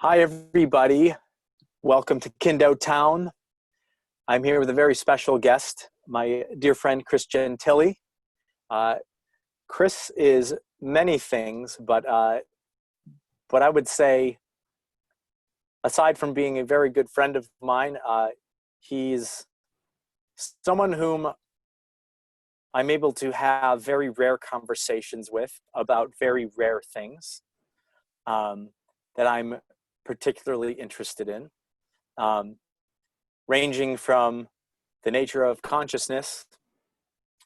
Hi, everybody. Welcome to Kindo Town. I'm here with a very special guest, my dear friend, Chris Gentile. Chris is many things, but I would say, aside from being a very good friend of mine, he's someone whom I'm able to have very rare conversations with about very rare things that I'm particularly interested in, ranging from the nature of consciousness,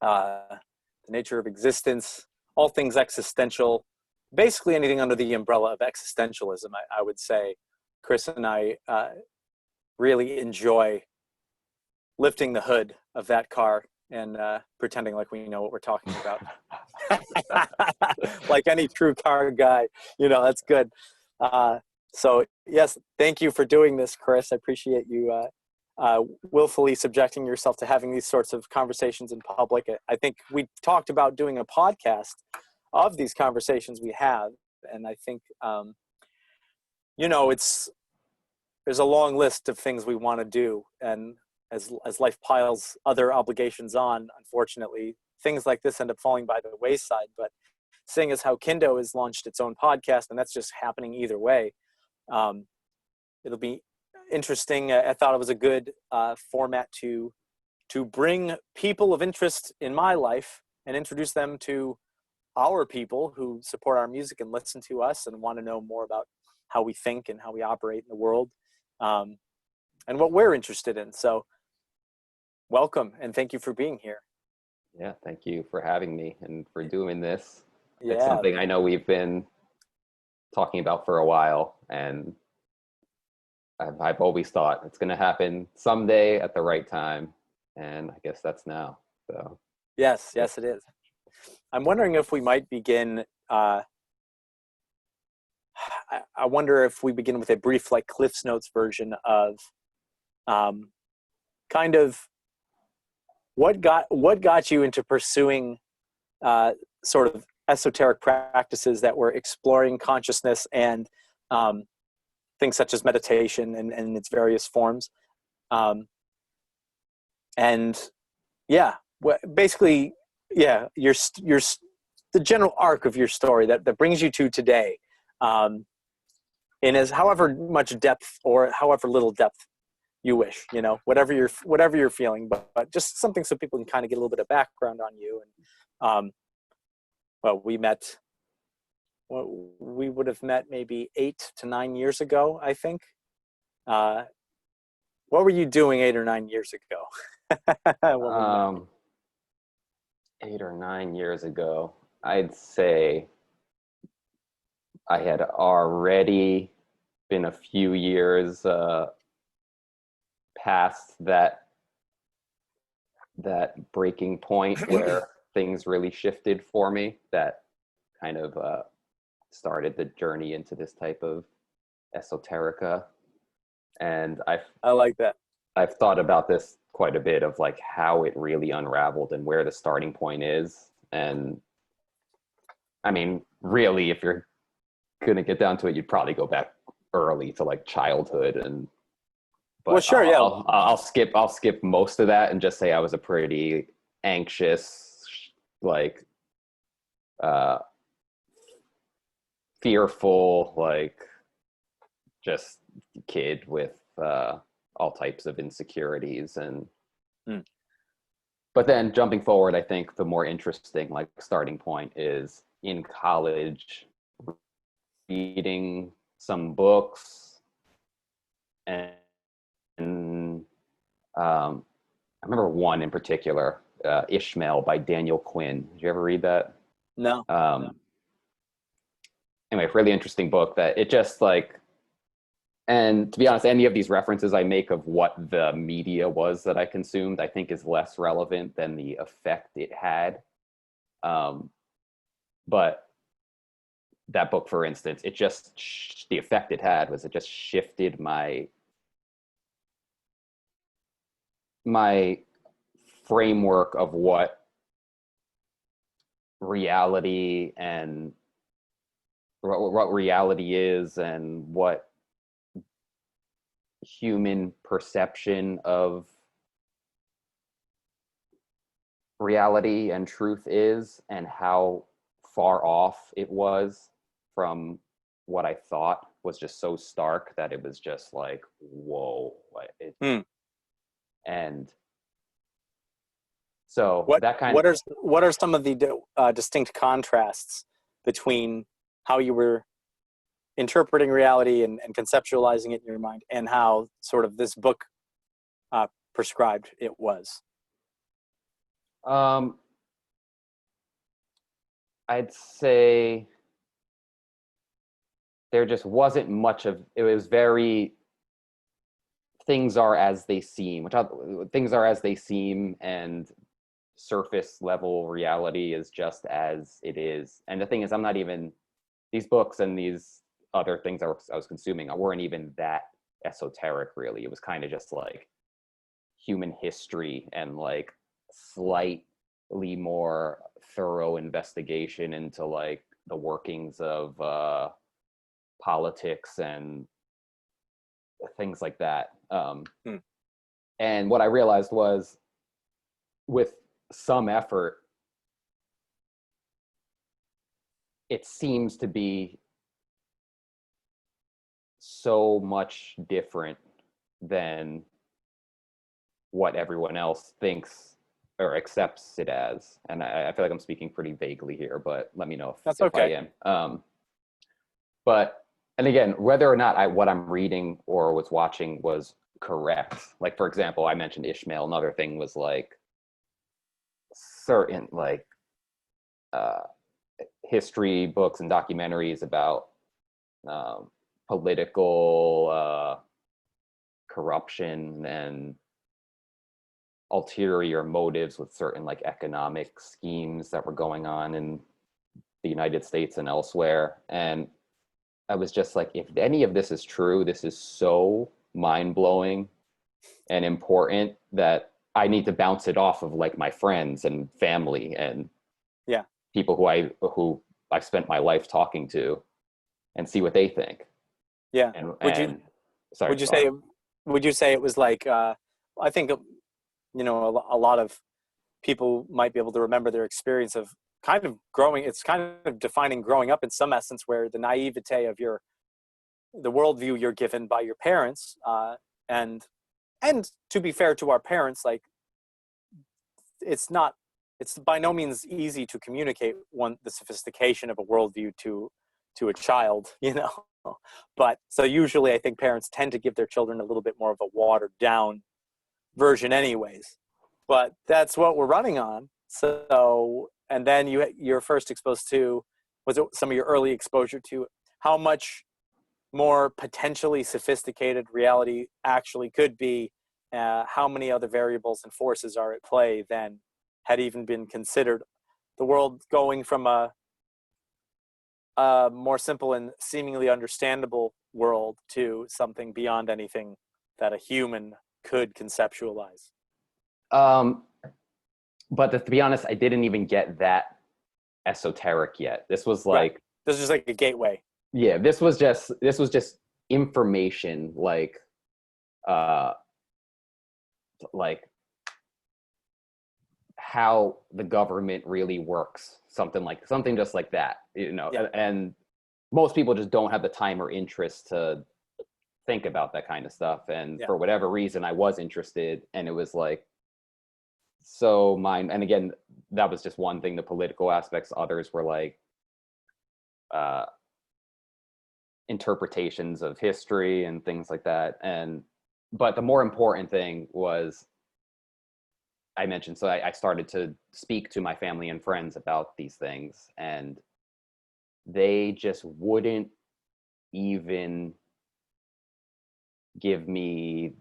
the nature of existence, all things existential, basically anything under the umbrella of existentialism. I would say Chris and I really enjoy lifting the hood of that car and pretending like we know what we're talking about. Like any true car guy, that's good. So yes, thank you for doing this, Chris. I appreciate you willfully subjecting yourself to having these sorts of conversations in public. I think we talked about doing a podcast of these conversations we have, and I think there's a long list of things we want to do, and as life piles other obligations on, unfortunately, things like this end up falling by the wayside. But seeing as how Kindo has launched its own podcast, and that's just happening either way, it'll be interesting. I thought it was a good format to bring people of interest in my life and introduce them to our people who support our music and listen to us and want to know more about how we think and how we operate in the world, and what we're interested in. So welcome, and thank you for being here. Yeah, thank you for having me and for doing this. Yeah. It's something I know we've been talking about for a while, and I've always thought it's going to happen someday at the right time, and I guess that's now. So yes, it is. I'm wondering if we might begin. I wonder if we begin with a brief, like Cliff's Notes version of, kind of what got you into pursuing sort of esoteric practices that were exploring consciousness and things such as meditation and its various forms, and basically, your the general arc of your story that brings you to today, in as however much depth or however little depth you wish, whatever you're feeling, but just something so people can kind of get a little bit of background on you. And we would have met maybe 8 to 9 years ago, I think. What were you doing 8 or 9 years ago? 8 or 9 years ago, I'd say I had already been a few years past that breaking point where things really shifted for me, that kind of started the journey into this type of esoterica. And I like that. I've thought about this quite a bit, of like how it really unraveled and where the starting point is. And I mean, really, if you're gonna get down to it, you'd probably go back early to like childhood. But well, sure, I'll skip most of that and just say I was a pretty anxious, like fearful, like just kid with all types of insecurities. And but then jumping forward, I think the more interesting like starting point is in college, reading some books, and I remember one in particular, Ishmael by Daniel Quinn. Did you ever read that? No. Anyway, really interesting book that it just like, and to be honest, any of these references I make of what the media was that I consumed, I think is less relevant than the effect it had. But that book, for instance, it just, the effect it had was it just shifted my framework of what reality and what reality is and what human perception of reality and truth is, and how far off it was from what I thought was just so stark that it was just like, whoa. Hmm. And so What that kind what of, are what are some of the distinct contrasts between how you were interpreting reality and conceptualizing it in your mind, and how sort of this book prescribed it was? um, I'd say there just wasn't much of it. Was very things are as they seem, things are as they seem, and surface level reality is just as it is. And the thing is, I'm not even, these books and these other things I was consuming weren't even that esoteric, really. It was kind of just like human history and like slightly more thorough investigation into like the workings of politics and things like that. Hmm. And what I realized was, with some effort, it seems to be so much different than what everyone else thinks or accepts it as. And I feel like I'm speaking pretty vaguely here, but let me know That's if I okay. am. But, and again, whether or not what I'm reading or was watching was correct. Like, for example, I mentioned Ishmael. Another thing was like certain like uh, history books and documentaries about political corruption and ulterior motives with certain like economic schemes that were going on in the United States and elsewhere. And I was just like, if any of this is true, this is so mind-blowing and important that I need to bounce it off of like my friends and family and Yeah. people who I've spent my life talking to, and see what they think. Yeah. Would you And sorry, would you go on. say would you say it was like I think a lot of people might be able to remember their experience of kind of growing. It's kind of defining growing up in some essence, where the naivete of the worldview you're given by your parents, and to be fair to our parents, like it's not, it's by no means easy to communicate the sophistication of a worldview to a child, But so usually I think parents tend to give their children a little bit more of a watered down version anyways, but that's what we're running on. So, and then you're first exposed to, was it some of your early exposure to how much more potentially sophisticated reality actually could be, how many other variables and forces are at play than had even been considered, the world going from a more simple and seemingly understandable world to something beyond anything that a human could conceptualize. Um, but to be honest, I didn't even get that esoteric yet. This was Right. like, This is just like a gateway. yeah, this was just information, uh like how the government really works, something just like that, Yeah. and most people just don't have the time or interest to think about that kind of stuff. And Yeah. for whatever reason, I was interested, and it was like, so mine. And again, that was just one thing, the political aspects. Others were like uh interpretations of history and things like that. And but the more important thing was, I mentioned, so I started to speak to my family and friends about these things, and they just wouldn't even give me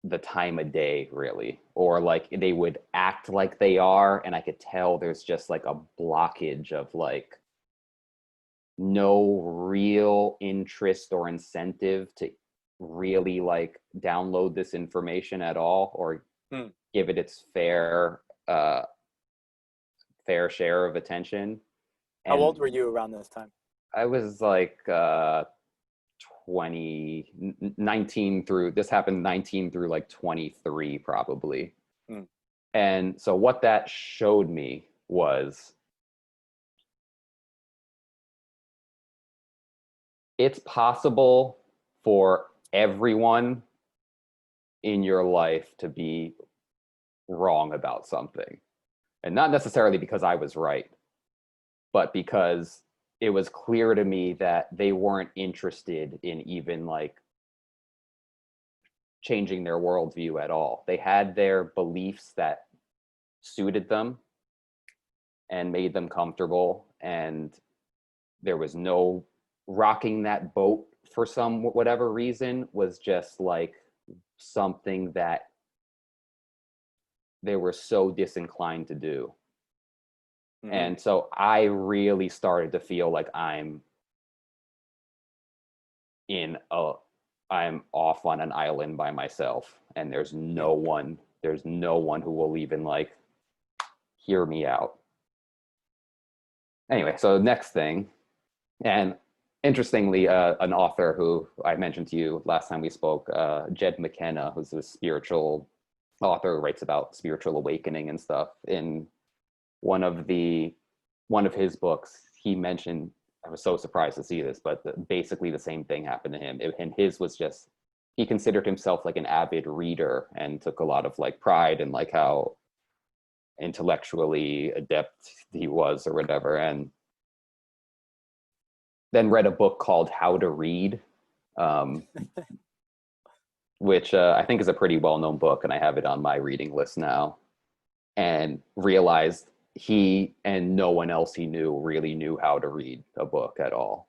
the time of day, really. Or like they would act like they are, and I could tell there's just like a blockage of like no real interest or incentive to really like download this information at all, or Hmm. give it its uh fair share of attention. How And old were you around this time? I was like 19 through, this happened 19 through like 23 probably. Mm. And so what that showed me was it's possible for everyone in your life to be wrong about something. And not necessarily because I was right, but because it was clear to me that they weren't interested in even like changing their worldview at all. They had their beliefs that suited them and made them comfortable, and there was no rocking that boat for some whatever reason was just like something that they were so disinclined to do. Mm-hmm. And so I really started to feel like I'm off on an island by myself, and there's no one who will even like hear me out. Anyway, so next thing, and interestingly, an author who I mentioned to you last time we spoke, Jed McKenna, who's a spiritual author, writes about spiritual awakening and stuff. In one of his books, he mentioned, I was so surprised to see this, but basically the same thing happened to him. And his was just, he considered himself like an avid reader and took a lot of like pride in like how intellectually adept he was or whatever. And then read a book called How to Read, which I think is a pretty well-known book, and I have it on my reading list now, and realized he and no one else he knew really knew how to read a book at all.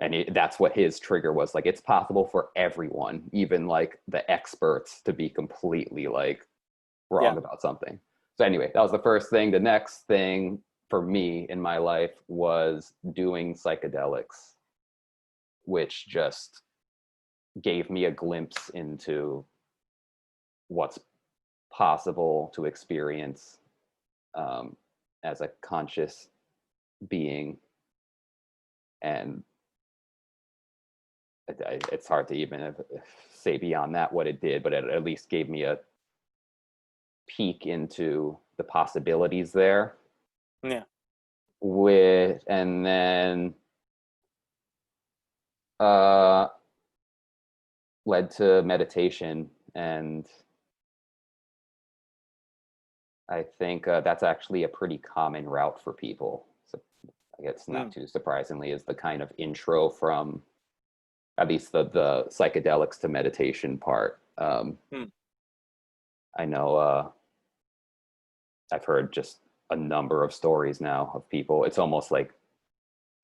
And that's what his trigger was. Like, it's possible for everyone, even like the experts, to be completely like wrong about something. So anyway, that was the first thing. The next thing for me in my life was doing psychedelics, which just gave me a glimpse into what's possible to experience as a conscious being. And it's hard to even say beyond that what it did, but it at least gave me a peek into the possibilities there. Yeah. And then led to meditation, and I think that's actually a pretty common route for people. So I guess not too surprisingly is the kind of intro from at least the psychedelics to meditation part. I know I've heard just a number of stories now of people. It's almost like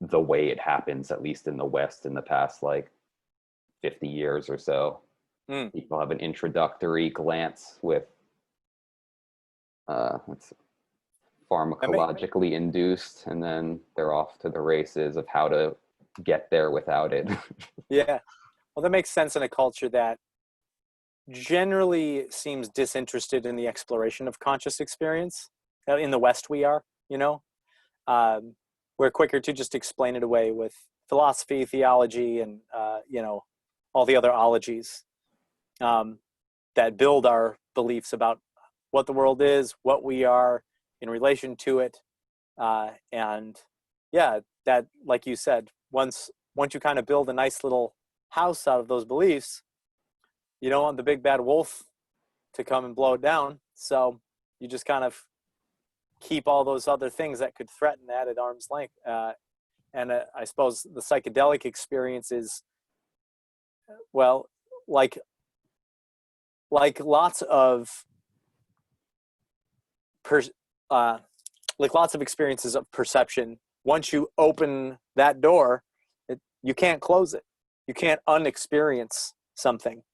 the way it happens, at least in the West, in the past like 50 years or so. People have an introductory glance with it's pharmacologically induced, and then they're off to the races of how to get there without it. Yeah. Well, that makes sense in a culture that generally seems disinterested in the exploration of conscious experience. In the West, we are, we're quicker to just explain it away with philosophy, theology, and, all the other ologies that build our beliefs about what the world is, what we are in relation to it. And yeah, that, like you said, once you kind of build a nice little house out of those beliefs, you don't want the big bad wolf to come and blow it down. So you just kind of keep all those other things that could threaten that at arm's length. And I suppose the psychedelic experience is, well, like lots of lots of experiences of perception. Once you open that door, you can't close it. You can't unexperience something.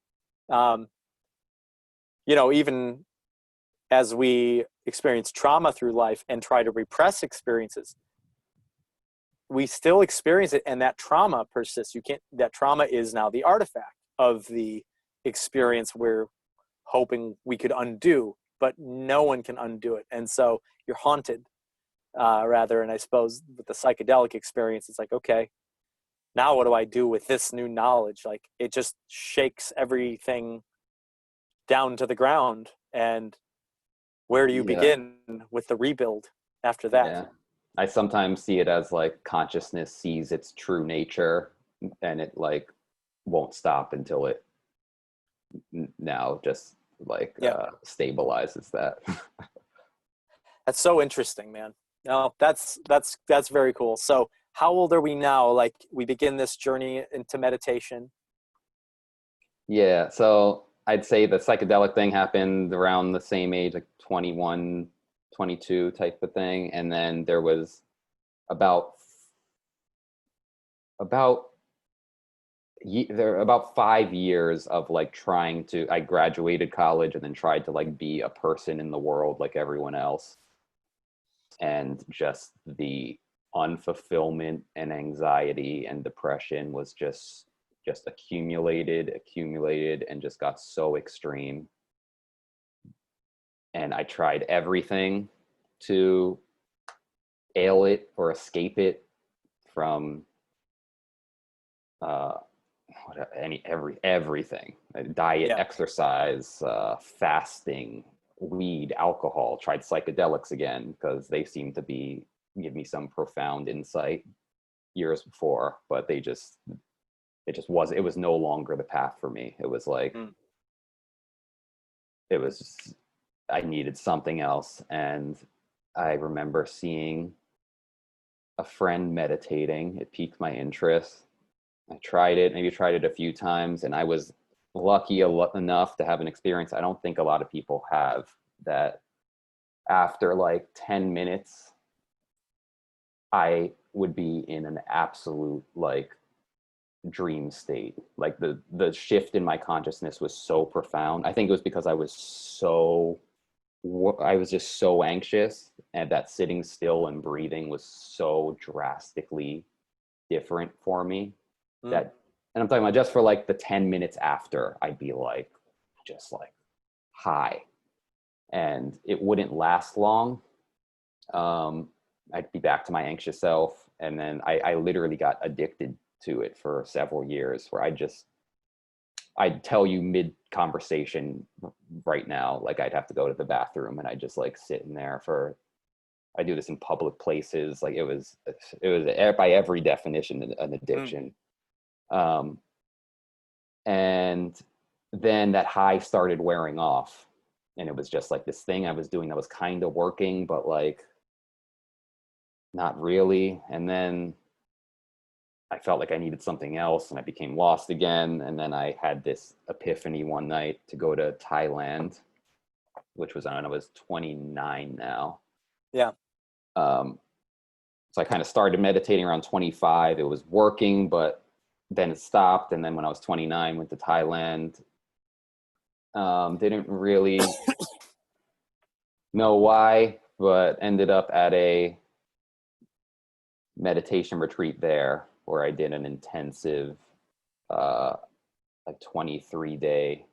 Even as we experience trauma through life and try to repress experiences, we still experience it, and that trauma persists. That trauma is now the artifact of the experience we're hoping we could undo, but no one can undo it. And so you're haunted, rather. And I suppose with the psychedelic experience, it's like, okay, now what do I do with this new knowledge? Like, it just shakes everything down to the ground. And where do you Yeah. begin with the rebuild after that? Yeah. I sometimes see it as like consciousness sees its true nature and it like won't stop until it now just like Yeah, stabilizes that. that's so interesting, man. No, that's very cool. So how old are we now? Like, we begin this journey into meditation. Yeah, so I'd say the psychedelic thing happened around the same age, like 21, 22 type of thing. And then there was about about there were about 5 years of like trying to, I graduated college and then tried to like be a person in the world like everyone else. And just the unfulfillment and anxiety and depression was just accumulated and just got so extreme. And I tried everything to ail it or escape it, from uh everything: diet, Yeah. exercise, fasting, weed, alcohol. Tried psychedelics again because they seemed to be give me some profound insight years before, but it was no longer the path for me. It was like Mm. it was I needed something else. And I remember seeing a friend meditating. It piqued my interest. I tried it a few times, and I was lucky enough to have an experience I don't think a lot of people have, that after like 10 minutes, I would be in an absolute like dream state. Like the shift in my consciousness was so profound. I think it was because I was just so anxious, and that sitting still and breathing was so drastically different for me, Mm. that, and I'm talking about just for like the 10 minutes after, I'd be like just like high, and it wouldn't last long. I'd be back to my anxious self, and then I literally got addicted to it for several years, where I'd tell you mid conversation right now, like I'd have to go to the bathroom, and I'd just like sit in there for, I do this in public places. Like it was by every definition an Mm. addiction. Um, and then that high started wearing off, and it was just like this thing I was doing that was kind of working, but like not really. And then I felt like I needed something else, and I became lost again. And then I had this epiphany one night to go to Thailand, which was, I don't know, I was 29 now. Yeah. Um, so I kind of started meditating around 25. It was working, but then it stopped. And then when I was 29, went to Thailand. Didn't really know why, but ended up at a meditation retreat there, where I did an intensive, uh, like 23-day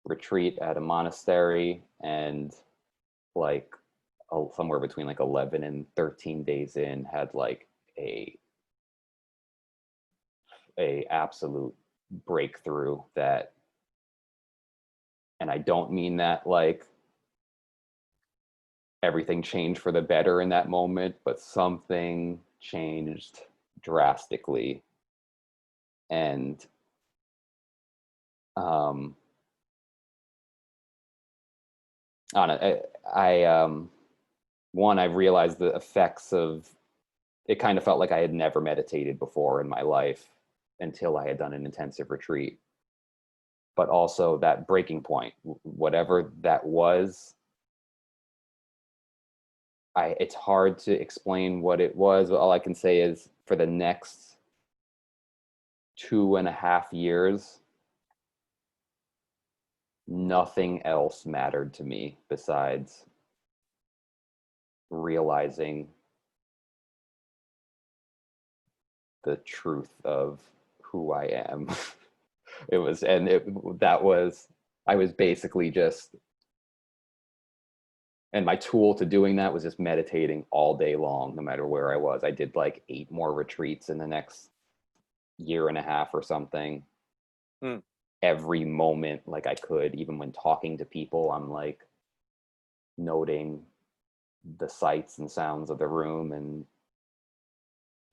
retreat at a monastery, and like somewhere between like 11 and 13 days in, had like a absolute breakthrough. That, and I don't mean that like everything changed for the better in that moment, but something changed drastically. And um on it, I realized the effects of it. Kind of felt like I had never meditated before in my life until I had done an intensive retreat. But also that breaking point, whatever that was, it's hard to explain what it was. But all I can say is, for the next 2.5 years, nothing else mattered to me besides realizing the truth of who I am. I was basically just, and my tool to doing that was just meditating all day long, no matter where I was. I did like 8 more retreats in the next year and a half or something. Hmm. Every moment, like I could, even when talking to people, I'm like noting the sights and sounds of the room, and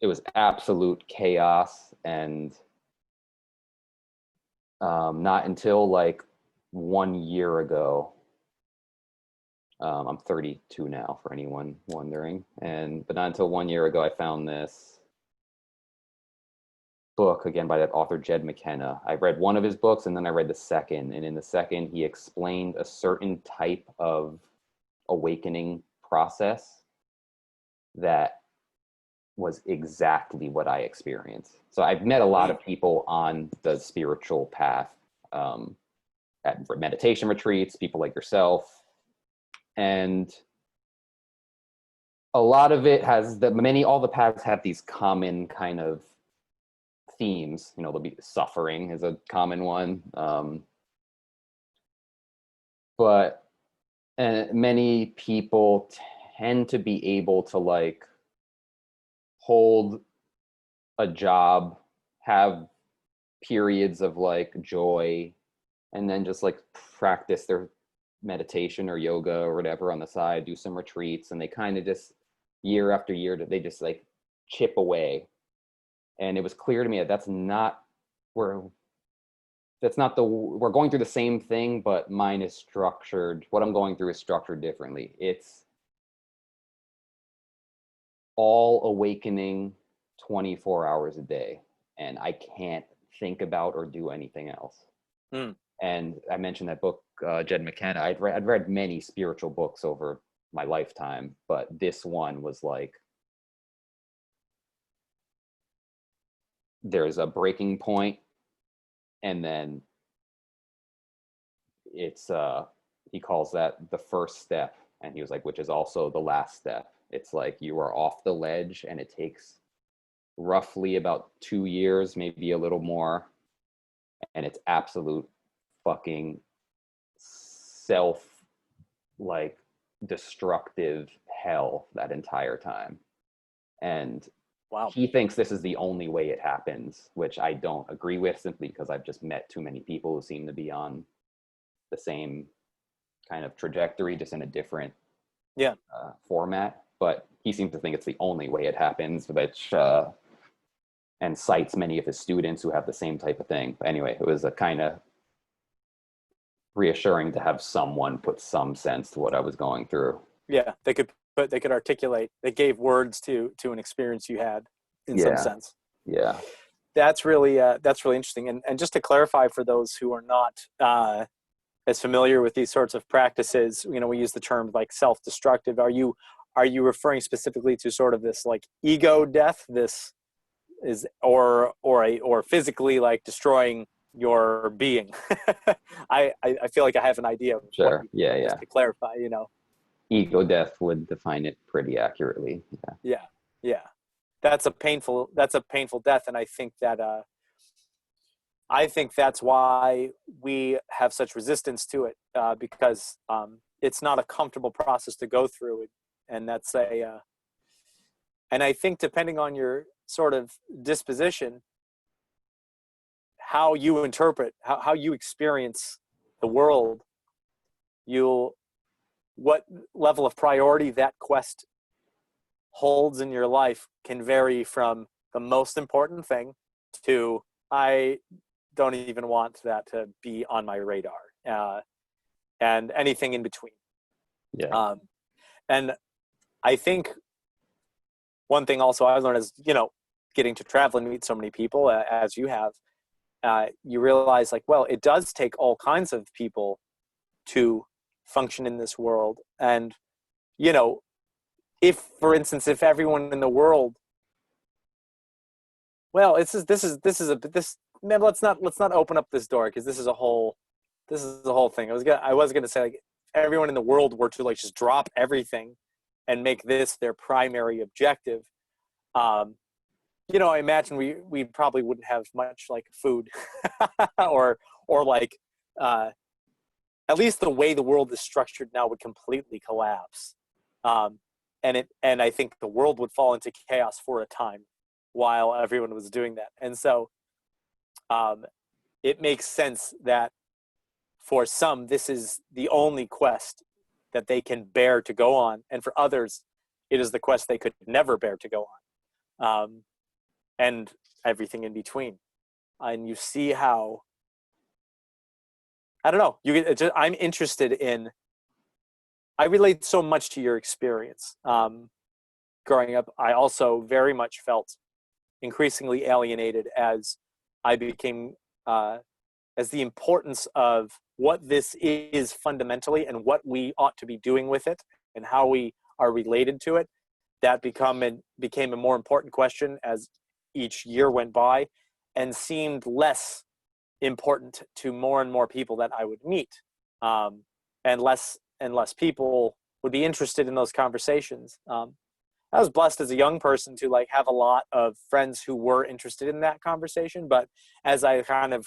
it was absolute chaos. And not until like 1 year ago, I'm 32 now, for anyone wondering, but not until 1 year ago, I found this book, again, by that author Jed McKenna. I read one of his books, and then I read the second, and in the second he explained a certain type of awakening process that was exactly what I experienced. So I've met a lot of people on the spiritual path, at meditation retreats, people like yourself, and a lot of it has all the paths have these common kind of themes. You know, there'll be suffering is a common one, but many people tend to be able to like hold a job, have periods of like joy, and then just like practice their meditation or yoga or whatever on the side, do some retreats, and they kind of just year after year they just like chip away. And it was clear to me that we're going through the same thing, but mine is structured. What I'm going through is structured differently. It's all awakening 24 hours a day, and I can't think about or do anything else. Hmm. And I mentioned that book, Jed McKenna. I'd read many spiritual books over my lifetime, but this one was like, there's a breaking point, and then it's he calls that the first step, and he was like, which is also the last step. It's like you are off the ledge, and it takes roughly about 2 years, maybe a little more, and it's absolute fucking self like destructive hell that entire time. And Wow. he thinks this is the only way it happens, which I don't agree with, simply because I've just met too many people who seem to be on the same kind of trajectory, just in a different format. But he seems to think it's the only way it happens, which and cites many of his students who have the same type of thing. But anyway, it was a kind of reassuring to have someone put some sense to what I was going through. Yeah, they could articulate. They gave words to an experience you had in some sense. Yeah. That's really interesting. And just to clarify for those who are not as familiar with these sorts of practices, you know, we use the term like self-destructive. Are you referring specifically to sort of this like ego death? This is or physically like destroying your being? I feel like I have an idea of Sure. Yeah. just to clarify, you know. Ego death would define it pretty accurately. Yeah. That's a painful death, and I think that's why we have such resistance to it, because it's not a comfortable process to go through, and that's and I think depending on your sort of disposition, how you interpret, how you experience the world, what level of priority that quest holds in your life can vary from the most important thing to I don't even want that to be on my radar, and anything in between. Yeah. And I think one thing also I learned is, you know, getting to travel and meet so many people as you have, you realize like, well, it does take all kinds of people to function in this world. And, you know, if, for instance, if everyone in the world, well, man, let's not open up this door, because this is a whole thing. I was gonna say, like, if everyone in the world were to like just drop everything and make this their primary objective, you know, I imagine we probably wouldn't have much like food, or like at least the way the world is structured now would completely collapse, and I think the world would fall into chaos for a time. while everyone was doing that. And so it makes sense that for some, this is the only quest that they can bear to go on. And for others, it is the quest they could never bear to go on. And everything in between. And you see how, I don't know, I'm interested in, I relate so much to your experience. Growing up, I also very much felt increasingly alienated as I became, as the importance of what this is fundamentally and what we ought to be doing with it and how we are related to it, that became a more important question as each year went by, and seemed less important to more and more people that I would meet, and less people would be interested in those conversations. I was blessed as a young person to like have a lot of friends who were interested in that conversation, but as I kind of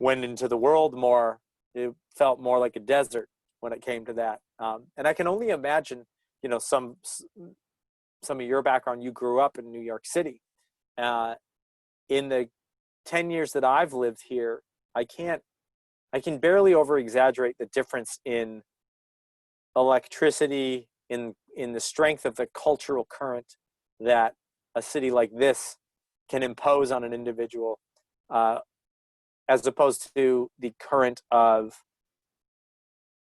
went into the world more, it felt more like a desert when it came to that. And I can only imagine, you know, some of your background, you grew up in New York City. In the 10 years that I've lived here, I can barely over exaggerate the difference in electricity, in the strength of the cultural current that a city like this can impose on an individual, as opposed to the current of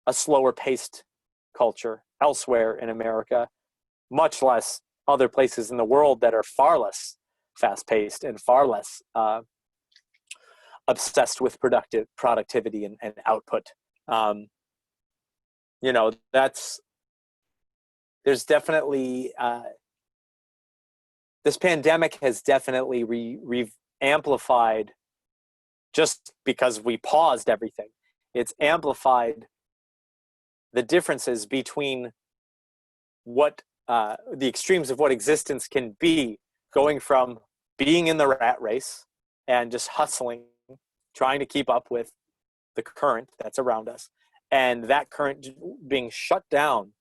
a slower paced culture elsewhere in America, much less other places in the world that are far less fast paced and far less obsessed with productivity and output. You know, there's definitely, this pandemic has definitely amplified, just because we paused everything, it's amplified the differences between what the extremes of what existence can be, going from being in the rat race and just hustling, trying to keep up with the current that's around us, and that current being shut down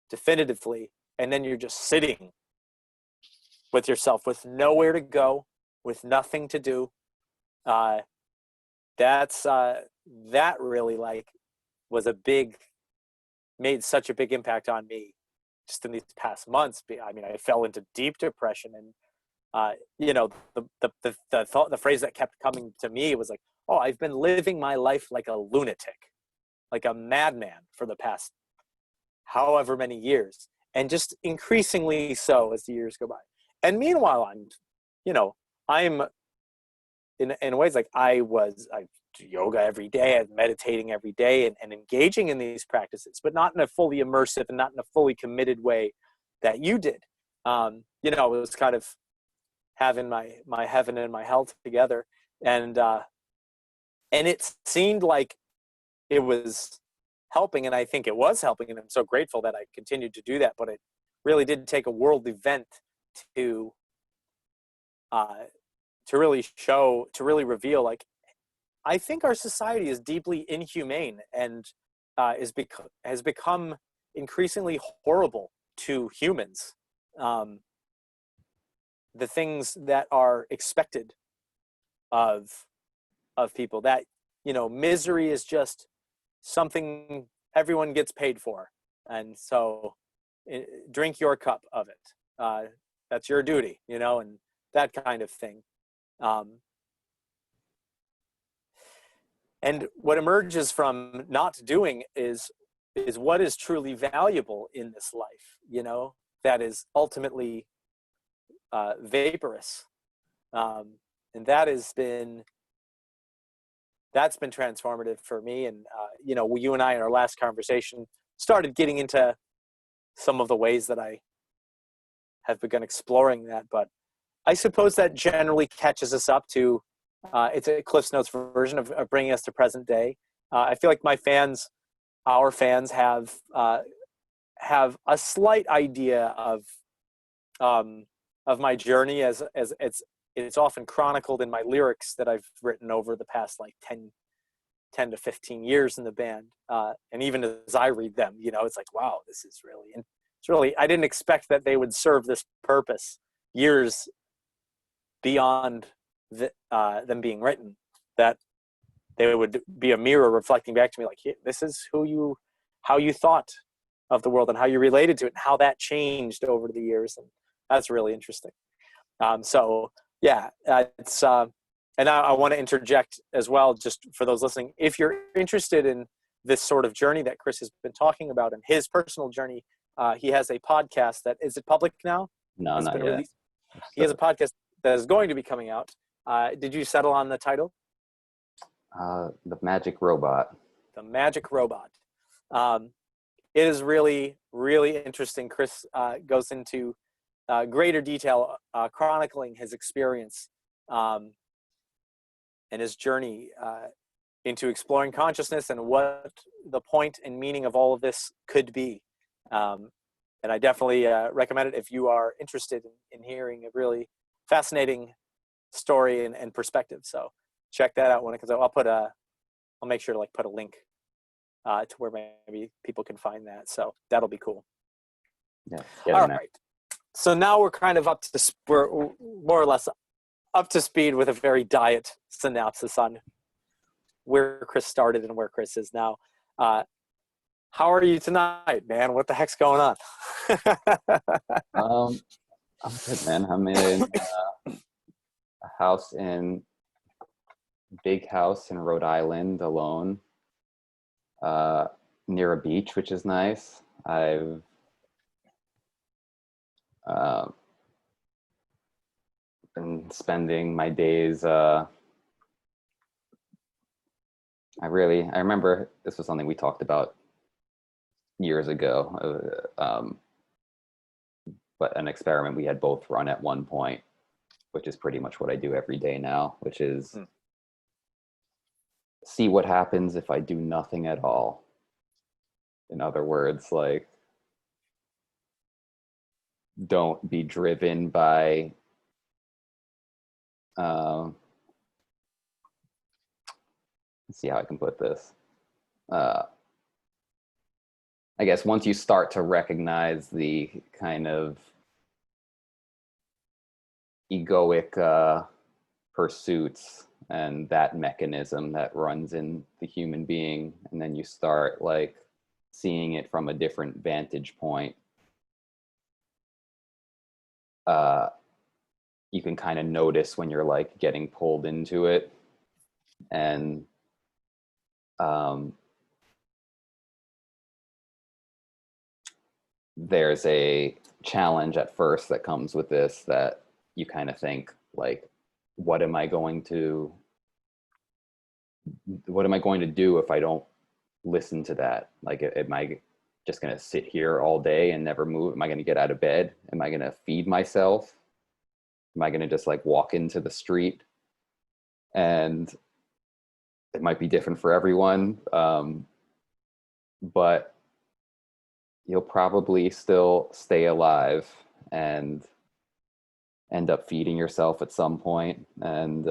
definitively, and then you're just sitting with yourself with nowhere to go, with nothing to do. That really like made such a big impact on me just in these past months. I mean, I fell into deep depression, and you know, the phrase that kept coming to me was like, oh, I've been living my life like a lunatic, like a madman for the past however many years, and just increasingly so as the years go by. And meanwhile, I'm in ways like I do yoga every day, I'm meditating every day, and engaging in these practices, but not in a fully immersive and not in a fully committed way that you did. You know, it was kind of having my heaven and my hell together, and it seemed like it was helping, and I think it was helping, and I'm so grateful that I continued to do that. But it really did take a world event to really reveal, like, I think our society is deeply inhumane and has become increasingly horrible to humans. The things that are expected of people, that, you know, misery is just something everyone gets paid for, and so drink your cup of it. That's your duty, you know, and that kind of thing. And what emerges from not doing is what is truly valuable in this life, you know, that is ultimately vaporous. And that's been transformative for me. And, you know, you and I in our last conversation started getting into some of the ways that I have begun exploring that. But I suppose that generally catches us up to, it's a Cliff's Notes version of bringing us to present day. I feel like our fans have a slight idea of my journey as it's often chronicled in my lyrics that I've written over the past like 10 to 15 years in the band. And even as I read them, you know, it's like, wow, I didn't expect that they would serve this purpose years beyond them being written, that they would be a mirror reflecting back to me like, this is how you thought of the world and how you related to it and how that changed over the years. And that's really interesting. So yeah, it's, and I want to interject as well, just for those listening, if you're interested in this sort of journey that Chris has been talking about and his personal journey, he has a podcast that, is it public now? No, not yet. Released? He has a podcast that is going to be coming out. Did you settle on the title? The Magic Robot. The Magic Robot. It is really, really interesting. Chris goes into greater detail, chronicling his experience and his journey into exploring consciousness and what the point and meaning of all of this could be. And I definitely recommend it if you are interested in hearing a really fascinating story and perspective. So check that out when it comes out. I'll make sure to put a link to where maybe people can find that. So that'll be cool. Yeah. All right. So now we're kind of we're more or less up to speed with a very diet synopsis on where Chris started and where Chris is now. How are you tonight, man? What the heck's going on? I'm good, man. I'm in a big house in Rhode Island alone, near a beach, which is nice. I've been spending my days, I remember this was something we talked about years ago, but an experiment we had both run at one point, which is pretty much what I do every day now, which is see what happens if I do nothing at all. In other words, don't be driven by let's see how I can put this. I guess once you start to recognize the kind of egoic pursuits and that mechanism that runs in the human being, and then you start seeing it from a different vantage point, you can kind of notice when you're getting pulled into it. And there's a challenge at first that comes with this, that you kind of think what am I going to do if I don't listen to that? Am I just going to sit here all day and never move? Am I going to get out of bed? Am I going to feed myself? Am I going to just walk into the street? And it might be different for everyone, but you'll probably still stay alive and end up feeding yourself at some point. And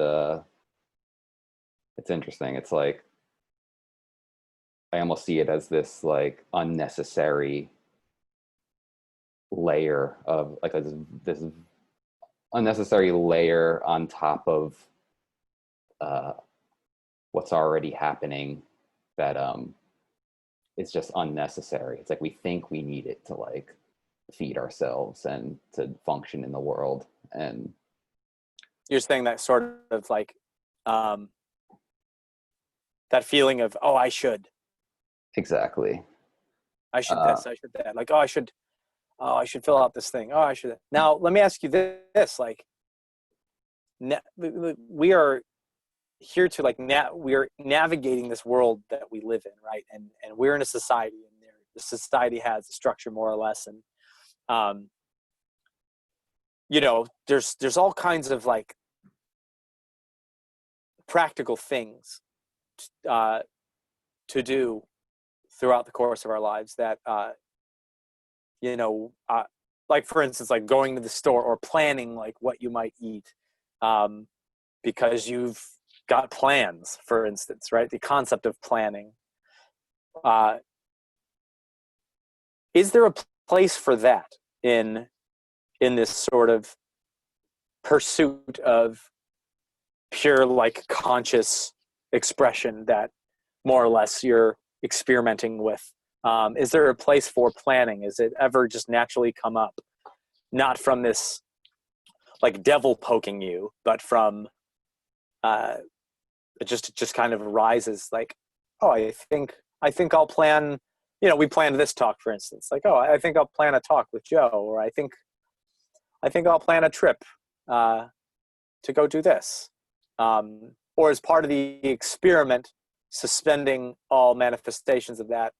it's interesting. It's I almost see it as this unnecessary layer of this unnecessary layer on top of what's already happening, that it's just unnecessary. It's we think we need it to feed ourselves and to function in the world. And you're saying that sort of that feeling of, oh, I should. Exactly. I should this, I should that. I should fill out this thing. Oh, I should. Now, let me ask you this. We are here to we are navigating this world that we live in, right? And we're in a society, and the society has a structure more or less. And there's all kinds of practical things to do throughout the course of our lives that for instance, going to the store or planning what you might eat, because you've got plans, for instance, right? The concept of planning. Is there a place for that in this sort of pursuit of pure like conscious expression that more or less you're experimenting with? Is there a place for planning? Is it ever just naturally come up? Not from this like devil poking you, but from it just kind of arises like, oh, I think I'll plan, we planned this talk, for instance, like, oh, I think I'll plan a talk with Joe, or I think I'll plan a trip to go do this. Or as part of the experiment, suspending all manifestations of that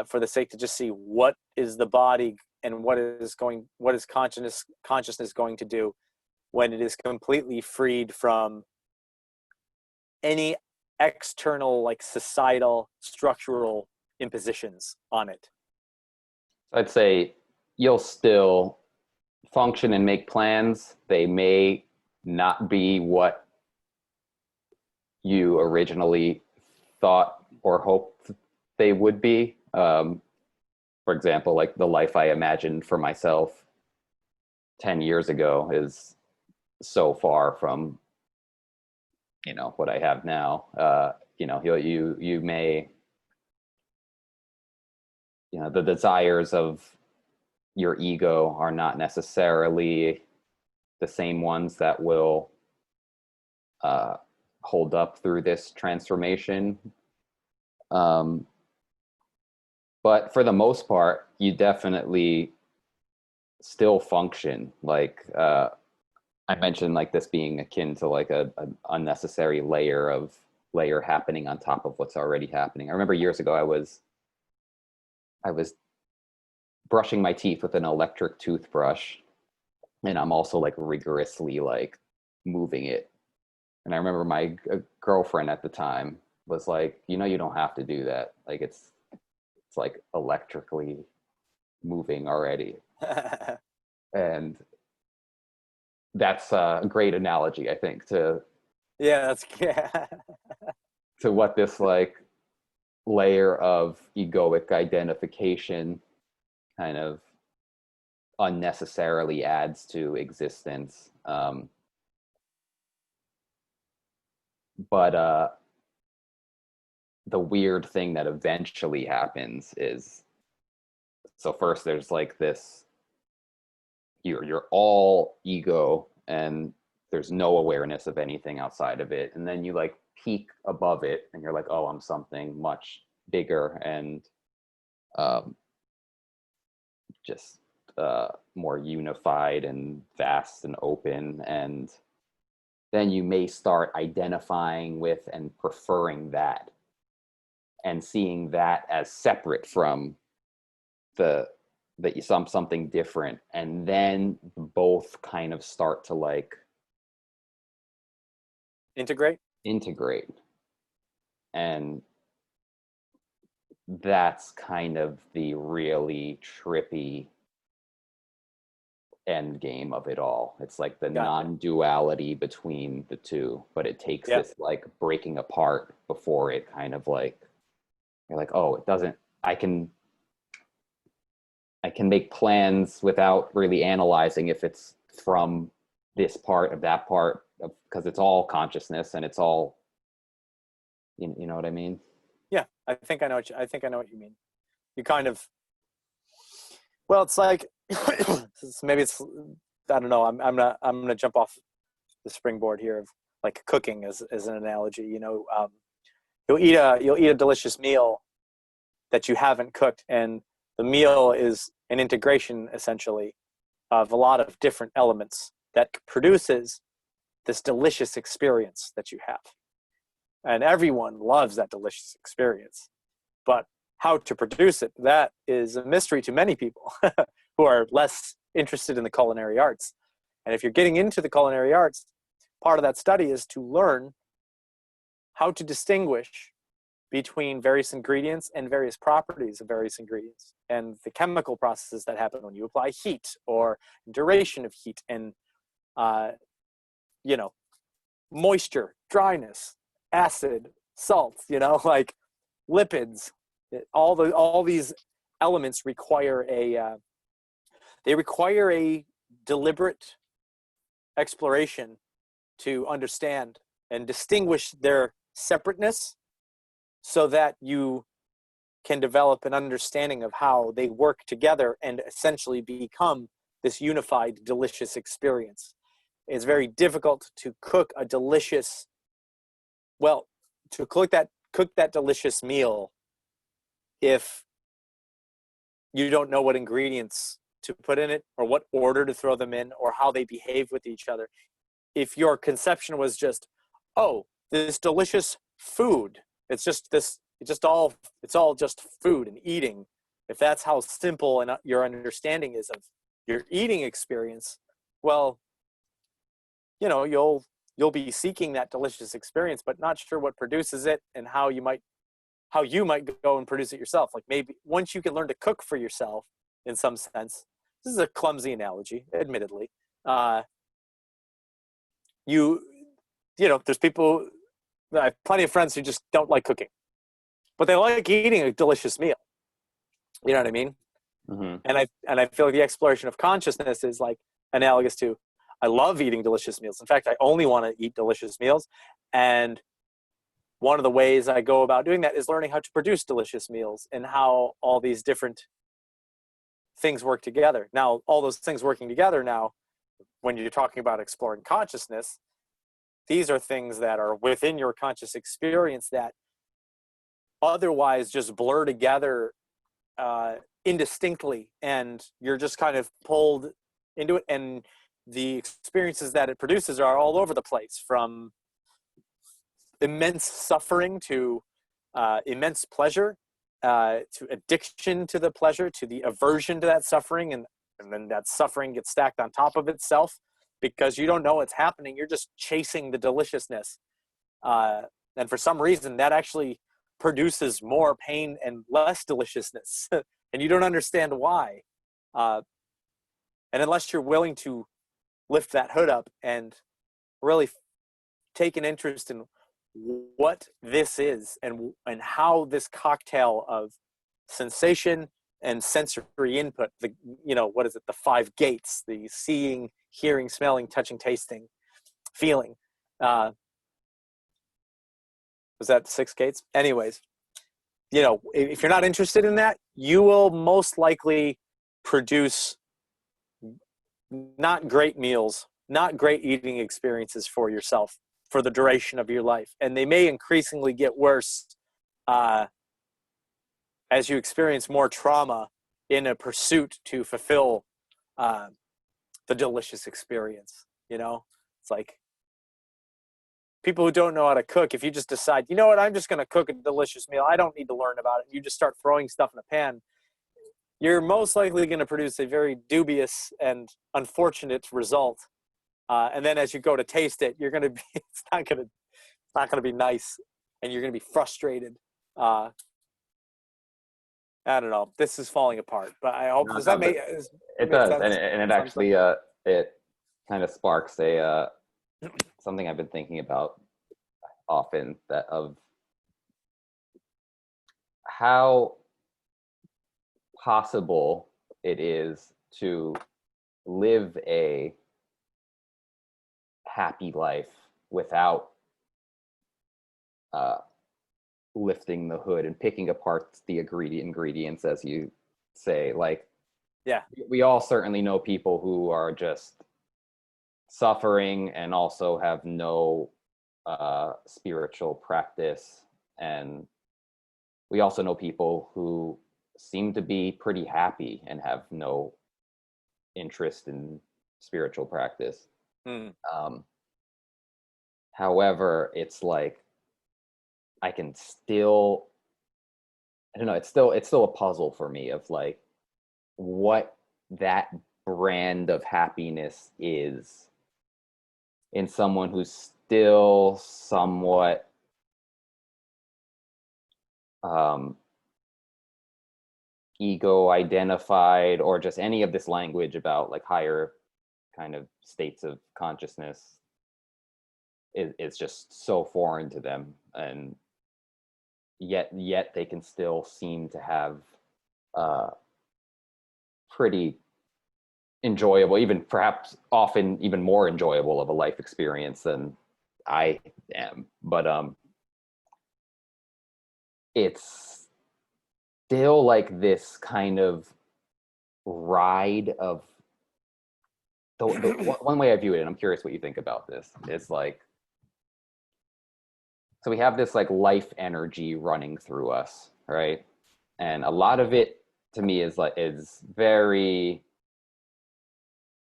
for the sake to just see what is the body and what is consciousness going to do when it is completely freed from any external like societal structural impositions on it. I'd say you'll still function and make plans. They may not be what you originally thought or hoped they would be. For example, like the life I imagined for myself 10 years ago is so far from, what I have now. You may, the desires of your ego are not necessarily the same ones that will hold up through this transformation. But for the most part, you definitely still function. Like I mentioned, like this being akin to like an unnecessary layer happening on top of what's already happening. I remember years ago, I was brushing my teeth with an electric toothbrush, and I'm also like rigorously like moving it. And I remember my girlfriend at the time was like, you don't have to do that. Like it's like electrically moving already. And that's a great analogy, I think, to to what this like layer of egoic identification kind of unnecessarily adds to existence. But the weird thing that eventually happens is, so first there's like this, you're all ego and there's no awareness of anything outside of it. And then you like peak above it and you're like, oh, I'm something much bigger and just more unified and vast and open. And then you may start identifying with and preferring that and seeing that as separate from something different. And then both kind of start to like integrate. And that's kind of the really trippy end game of it all. It's like the non-duality between the two, but it takes this like breaking apart before it kind of like, you're like, oh, it doesn't, I can make plans without really analyzing if it's from this part of that part, because it's all consciousness and it's all, you know what I mean? Yeah, I think I know what you mean. You kind of, well, it's like maybe it's, I don't know. I'm gonna jump off the springboard here of like cooking as an analogy. You'll eat a delicious meal that you haven't cooked, and the meal is an integration essentially of a lot of different elements that produces this delicious experience that you have. And everyone loves that delicious experience. But how to produce it, that is a mystery to many people who are less interested in the culinary arts. And if you're getting into the culinary arts, part of that study is to learn how to distinguish between various ingredients and various properties of various ingredients and the chemical processes that happen when you apply heat or duration of heat and moisture, dryness, acid, salts, like lipids. All these elements require a deliberate exploration to understand and distinguish their separateness so that you can develop an understanding of how they work together and essentially become this unified, delicious experience. It's very difficult to cook a delicious, well, to cook that delicious meal if you don't know what ingredients to put in it or what order to throw them in or how they behave with each other. If your conception was just, oh, this delicious food, it's all just food and eating. If that's how simple and your understanding is of your eating experience, well, you'll be seeking that delicious experience, but not sure what produces it and how you might go and produce it yourself. Like maybe once you can learn to cook for yourself in some sense, this is a clumsy analogy, admittedly. There's people, I have plenty of friends who just don't like cooking, but they like eating a delicious meal. You know what I mean? Mm-hmm. And I feel like the exploration of consciousness is like analogous to, I love eating delicious meals. In fact, I only want to eat delicious meals. And one of the ways I go about doing that is learning how to produce delicious meals and how all these different things work together. Now, all those things working together now, when you're talking about exploring consciousness, these are things that are within your conscious experience that otherwise just blur together indistinctly, and you're just kind of pulled into it, and the experiences that it produces are all over the place, from immense suffering to immense pleasure, to addiction to the pleasure, to the aversion to that suffering, and then that suffering gets stacked on top of itself because you don't know what's happening. You're just chasing the deliciousness. And for some reason, that actually produces more pain and less deliciousness. And you don't understand why. And unless you're willing to lift that hood up and really take an interest in what this is and how this cocktail of sensation and sensory input, what is it? The 5 gates, the seeing, hearing, smelling, touching, tasting, feeling. Was that 6 gates? Anyways, if you're not interested in that, you will most likely produce not great meals, not great eating experiences for yourself for the duration of your life. And they may increasingly get worse as you experience more trauma in a pursuit to fulfill the delicious experience. It's like people who don't know how to cook, if you just decide, you know what, I'm just going to cook a delicious meal, I don't need to learn about it, you just start throwing stuff in a pan, you're most likely going to produce a very dubious and unfortunate result. And then as you go to taste it, you're going to be, it's not going to be nice, and you're going to be frustrated. I don't know. This is falling apart, but I hope it does, and it actually it kind of sparks a something I've been thinking about often, that of how possible it is to live a happy life without lifting the hood and picking apart the ingredients, as you say. Like, yeah, we all certainly know people who are just suffering and also have no spiritual practice, and we also know people who seem to be pretty happy and have no interest in spiritual practice. However, it's like I don't know, it's still a puzzle for me of like what that brand of happiness is in someone who's still somewhat ego identified, or just any of this language about like higher kind of states of consciousness is just so foreign to them, and yet they can still seem to have pretty enjoyable, even perhaps often even more enjoyable of a life experience than I am. But it's still like this kind of ride of one way I view it, and I'm curious what you think about this, is like, so we have this like life energy running through us, right? And a lot of it to me is like, is very,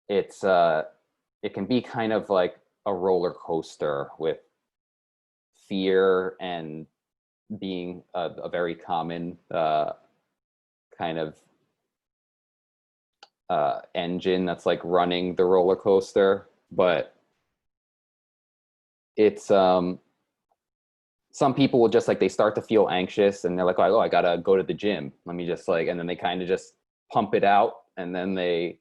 it's it can be kind of like a roller coaster with fear and being a very common kind of engine that's like running the roller coaster. But it's some people will just like, they start to feel anxious and they're like, oh, I gotta go to the gym, let me just like, and then they kind of just pump it out, and then they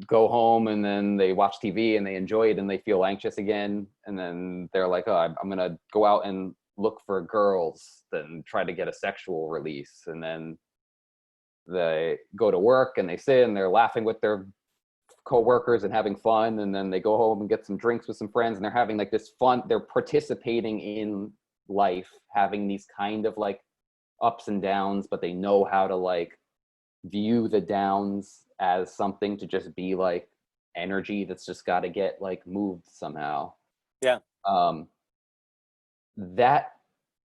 go home and then they watch TV and they enjoy it and they feel anxious again, and then they're like, oh, I'm gonna go out and look for girls, then try to get a sexual release, and then they go to work and they sit and they're laughing with their co-workers and having fun, and then they go home and get some drinks with some friends, and they're having like this fun, they're participating in life, having these kind of like ups and downs, but they know how to like view the downs as something to just be like energy that's just got to get like moved somehow. Yeah. That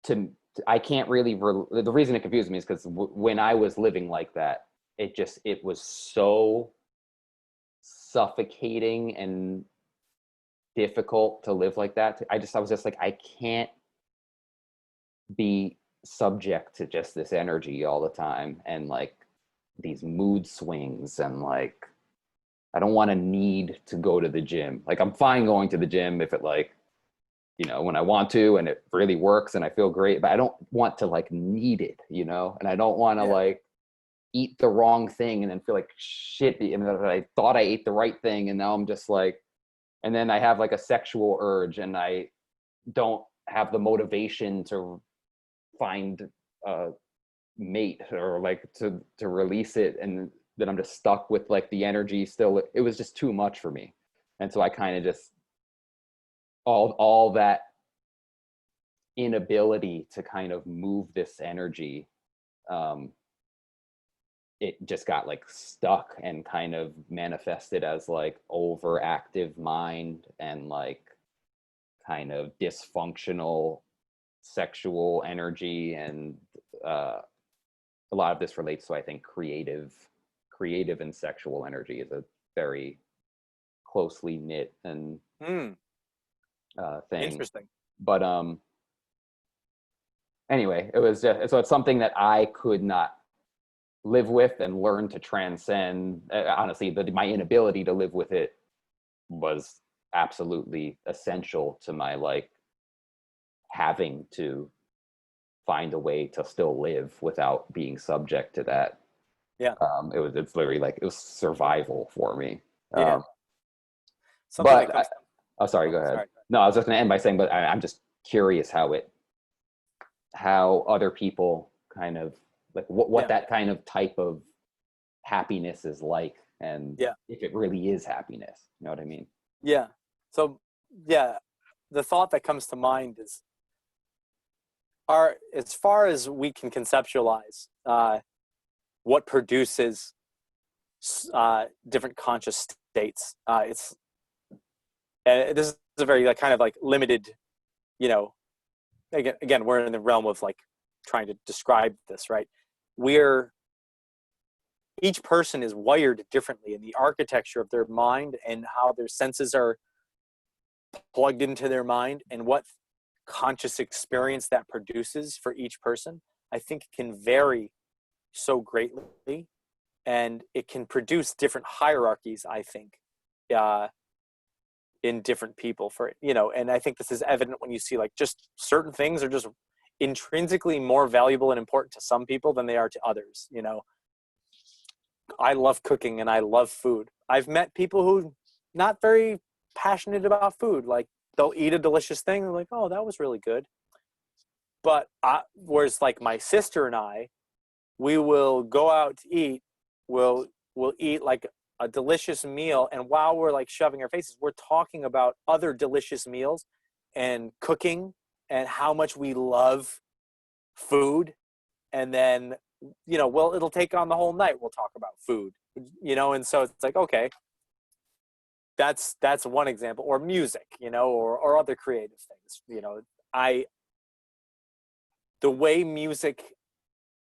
to I can't really the reason it confuses me is because when I was living like that, it was so suffocating and difficult to live like that. I was just like, I can't be subject to just this energy all the time, and like these mood swings, and like I don't want to need to go to the gym. Like, I'm fine going to the gym if it like, you know, when I want to and it really works and I feel great, but I don't want to like need it, you know? And I don't want to like eat the wrong thing and then feel like shit, and I thought I ate the right thing and now I'm just like, and then I have like a sexual urge and I don't have the motivation to find a mate or like to release it, and then I'm just stuck with like the energy still. It was just too much for me. And so I kind of just all that inability to kind of move this energy, it just got like stuck and kind of manifested as like overactive mind and like kind of dysfunctional sexual energy. And a lot of this relates to, I think, creative and sexual energy is a very closely knit and thing. Interesting. But anyway, it was just, so it's something that I could not live with and learn to transcend. Honestly, my inability to live with it was absolutely essential to my like having to find a way to still live without being subject to that. Yeah. It's literally like, it was survival for me. Yeah. Something that comes oh, sorry, go ahead. Sorry. No, I was just gonna end by saying, but I'm just curious how other people kind of like what that kind of type of happiness is like, and if it really is happiness, you know what I mean? Yeah. So yeah, the thought that comes to mind is, as far as we can conceptualize what produces different conscious states, this is a very like, kind of like limited, you know, again, we're in the realm of like trying to describe this, right? Each person is wired differently in the architecture of their mind and how their senses are plugged into their mind, and what conscious experience that produces for each person, I think can vary so greatly, and it can produce different hierarchies, I think, in different people, for, you know, and I think this is evident when you see like just certain things are just intrinsically more valuable and important to some people than they are to others. You know, I love cooking and I love food. I've met people who not very passionate about food. Like, they'll eat a delicious thing and like, oh, that was really good. But whereas like my sister and I, we will go out to eat. We'll eat like a delicious meal, and while we're like shoving our faces, we're talking about other delicious meals and cooking and how much we love food. And then, you know, well, it'll take on the whole night. We'll talk about food, you know, and so it's like, okay, that's one example. Or music, you know, or other creative things. You know, the way music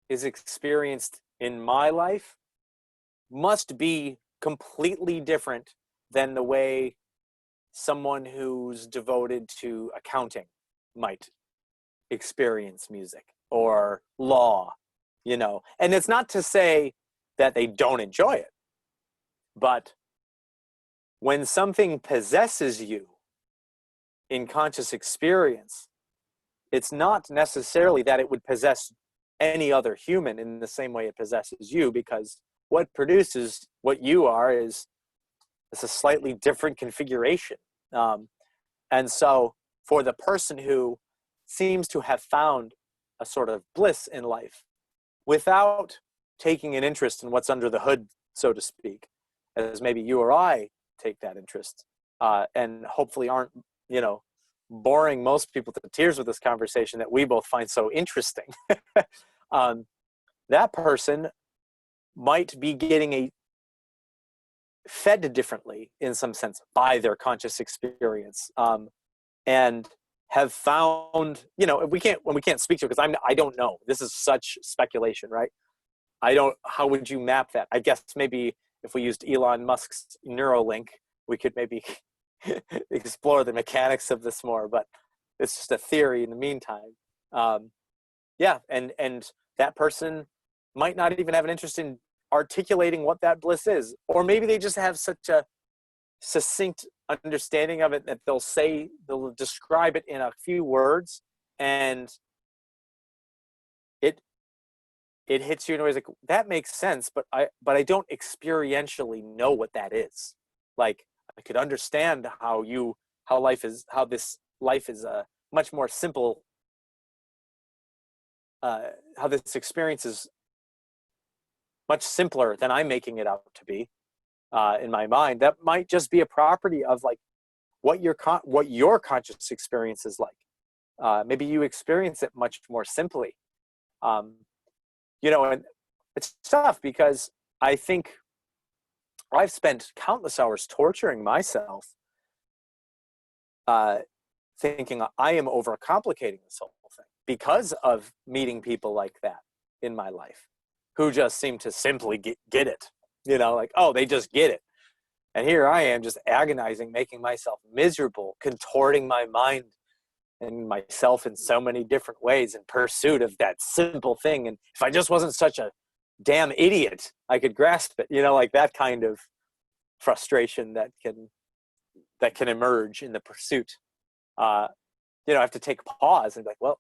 is experienced in my life must be completely different than the way someone who's devoted to accounting might experience music, or law, you know. And it's not to say that they don't enjoy it, but when something possesses you in conscious experience, it's not necessarily that it would possess any other human in the same way it possesses you, because what produces what you are is a slightly different configuration. And so for the person who seems to have found a sort of bliss in life without taking an interest in what's under the hood, so to speak, as maybe you or I take that interest, and hopefully aren't, you know, boring most people to tears with this conversation that we both find so interesting. That person might be getting fed differently in some sense by their conscious experience, and have found, you know, we can't speak to it because I don't know. This is such speculation, right? How would you map that? I guess maybe if we used Elon Musk's Neuralink, we could maybe explore the mechanics of this more, but it's just a theory in the meantime. Yeah, and that person might not even have an interest in articulating what that bliss is, or maybe they just have such a succinct understanding of it that they'll describe it in a few words, and it hits you in ways like, that makes sense, but I don't experientially know what that is. Like, I could understand how this life is a much more simple, how this experience is much simpler than I'm making it out to be, in my mind. That might just be a property of like what your conscious experience is like. Maybe you experience it much more simply. You know, and it's tough because I think I've spent countless hours torturing myself, thinking I am overcomplicating this whole thing because of meeting people like that in my life who just seem to simply get it, you know, like, oh, they just get it. And here I am just agonizing, making myself miserable, contorting my mind and myself in so many different ways in pursuit of that simple thing. And if I just wasn't such a damn idiot, I could grasp it, you know, like that kind of frustration that can emerge in the pursuit. You know, I have to take a pause and be like, well,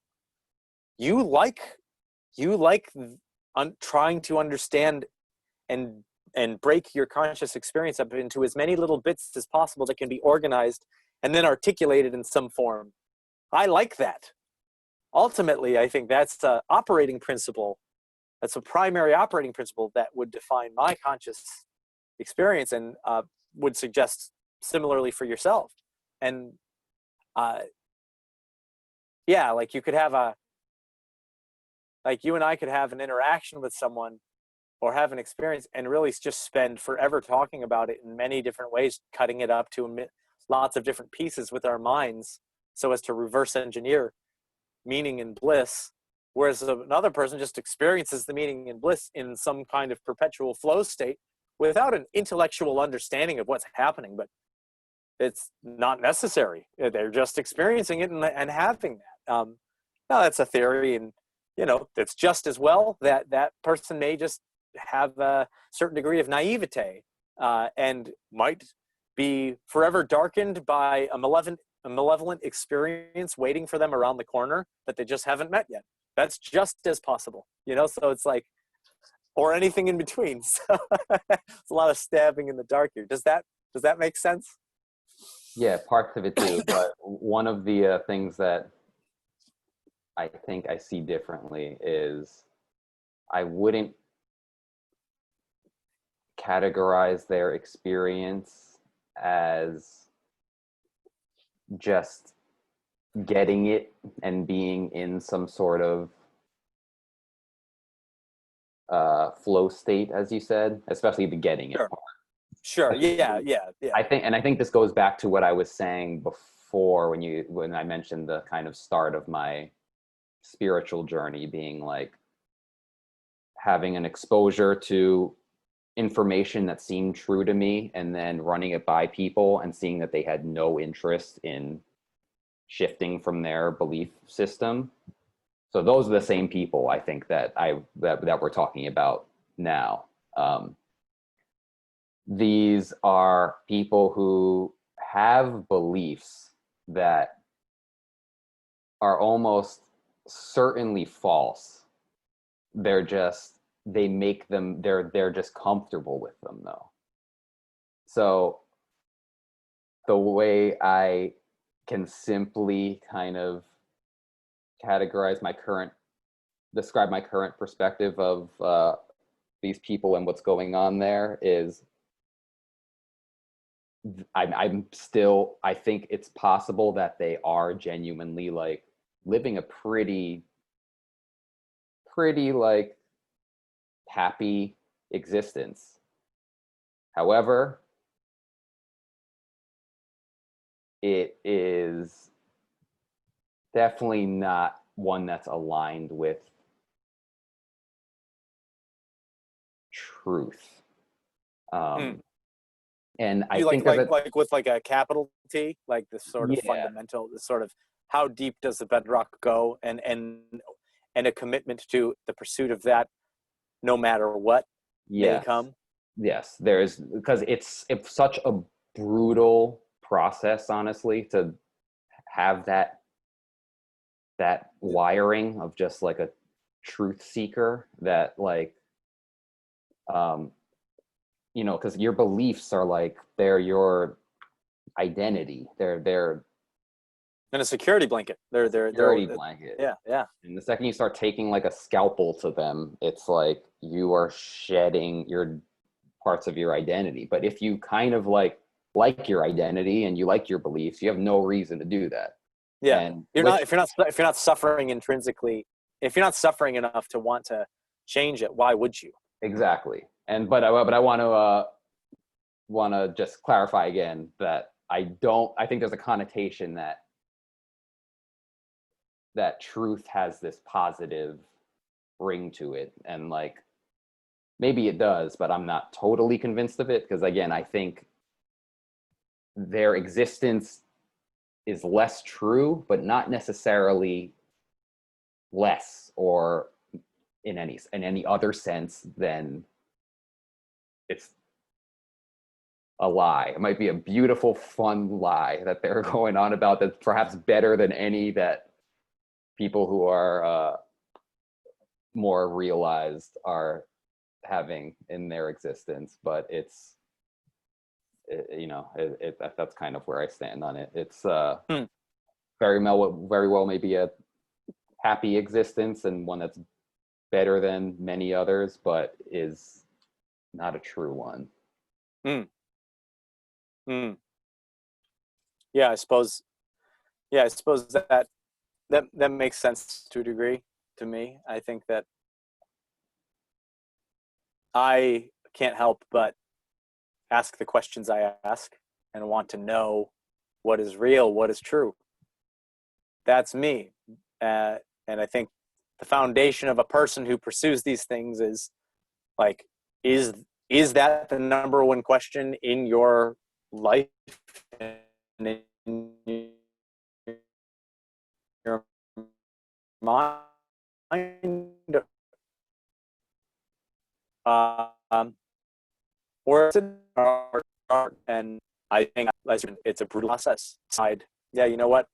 you like trying to understand and break your conscious experience up into as many little bits as possible that can be organized and then articulated in some form. I like that. Ultimately, I think that's the operating principle. That's a primary operating principle that would define my conscious experience, and would suggest similarly for yourself. And yeah, like you and I could have an interaction with someone or have an experience and really just spend forever talking about it in many different ways, cutting it up to lots of different pieces with our minds so as to reverse engineer meaning and bliss, whereas another person just experiences the meaning and bliss in some kind of perpetual flow state without an intellectual understanding of what's happening. But it's not necessary. They're just experiencing it and having that. Now that's a theory, and you know, it's just as well that that person may just have a certain degree of naivete, and might be forever darkened by a malevolent experience waiting for them around the corner that they just haven't met yet. That's just as possible, you know. So it's like, or anything in between. So it's a lot of stabbing in the dark here. Does that make sense? Yeah, parts of it do. But one of the things that I think I see differently is I wouldn't categorize their experience as just getting it and being in some sort of flow state, as you said, especially the getting it Sure. part. Sure. Yeah. I think this goes back to what I was saying before when I mentioned the kind of start of my spiritual journey being like having an exposure to information that seemed true to me and then running it by people and seeing that they had no interest in shifting from their belief system. So those are the same people I think that we're talking about now. These are people who have beliefs that are almost certainly false. They're just comfortable with them though. So the way I can simply kind of describe my current perspective of these people and what's going on there is I think it's possible that they are genuinely like living a pretty like happy existence. However, it is definitely not one that's aligned with truth. And I think like with like a capital T, like this sort of yeah, fundamental, this sort of how deep does the bedrock go, and a commitment to the pursuit of that, no matter what may come. Yes, because it's such a brutal process, honestly, to have that wiring of just like a truth seeker that like because your beliefs are like they're your identity. They're And a security blanket. They're security blanket. Yeah. And the second you start taking like a scalpel to them, it's like you are shedding your parts of your identity. But if you kind of like your identity and you like your beliefs, you have no reason to do that. Yeah. And If you're not suffering intrinsically, if you're not suffering enough to want to change it, why would you? exactly. But I want to just clarify again that I think there's a connotation that truth has this positive ring to it, and like maybe it does, but I'm not totally convinced of it, because again, I think their existence is less true, but not necessarily less or in any other sense than it's a lie. It might be a beautiful, fun lie that they're going on about that's perhaps better than any that people who are more realized are having in their existence. But that's kind of where I stand on it. It's very well maybe a happy existence and one that's better than many others, but is not a true one. Yeah, I suppose that makes sense to a degree to me. I think that I can't help but ask the questions I ask and want to know what is real, what is true. That's me. And I think the foundation of a person who pursues these things is like, is that the number one question in your life and in your mind? Or is it art? And I think it's a brutal process. Yeah, you know what?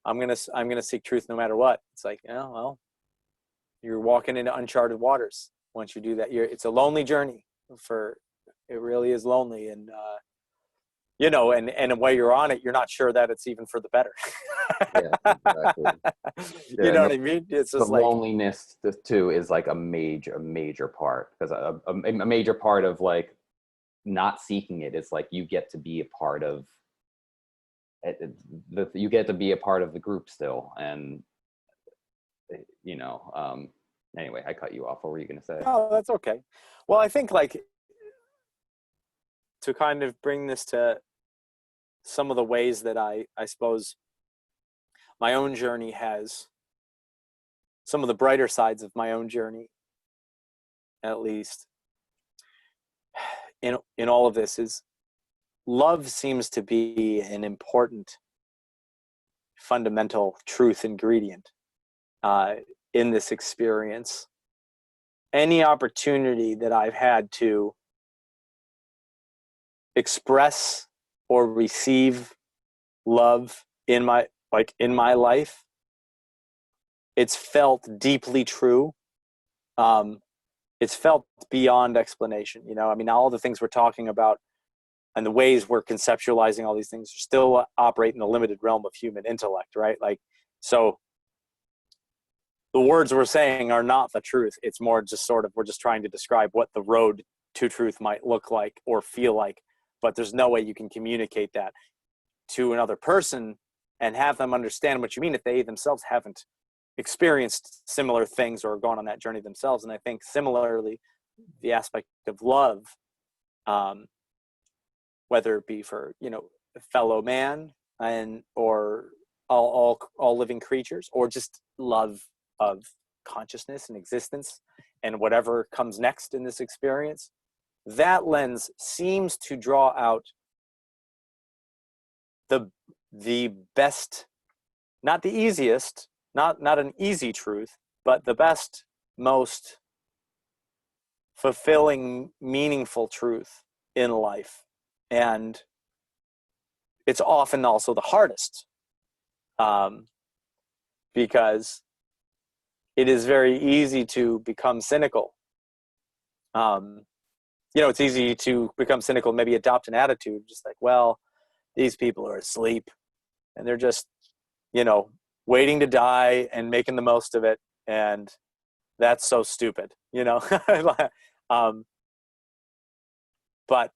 I'm gonna seek truth no matter what. It's like, yeah, well, you're walking into uncharted waters once you do that. It's a lonely journey. It really is lonely, and and while you're on it, you're not sure that it's even for the better. Yeah, exactly. You know what I mean? It's just the loneliness too is like a major part, because a major part of like not seeking it is like you get to be a part of you get to be a part of the group still. And you know, anyway, I cut you off. What were you going to say? No, that's okay. Well, I think like to kind of bring this to some of the ways that I suppose my own journey has, some of the brighter sides of my own journey, at least, in all of this, is love seems to be an important fundamental truth ingredient in this experience. Any opportunity that I've had to express or receive love in my life, it's felt deeply true. It's felt beyond explanation. You know, I mean, all the things we're talking about and the ways we're conceptualizing all these things still operate in the limited realm of human intellect, right? Like, so the words we're saying are not the truth. It's more just sort of, we're just trying to describe what the road to truth might look like or feel like, but there's no way you can communicate that to another person and have them understand what you mean if they themselves haven't experienced similar things or gone on that journey themselves. And I think similarly, the aspect of love, whether it be for, you know, a fellow man and or all living creatures, or just love of consciousness and existence and whatever comes next in this experience, that lens seems to draw out the best, not the easiest, not an easy truth, but the best, most fulfilling, meaningful truth in life. And it's often also the hardest, because it is very easy to become cynical. You know, it's easy to become cynical, maybe adopt an attitude just like, well, these people are asleep and they're just, you know, waiting to die and making the most of it. And that's so stupid, you know? But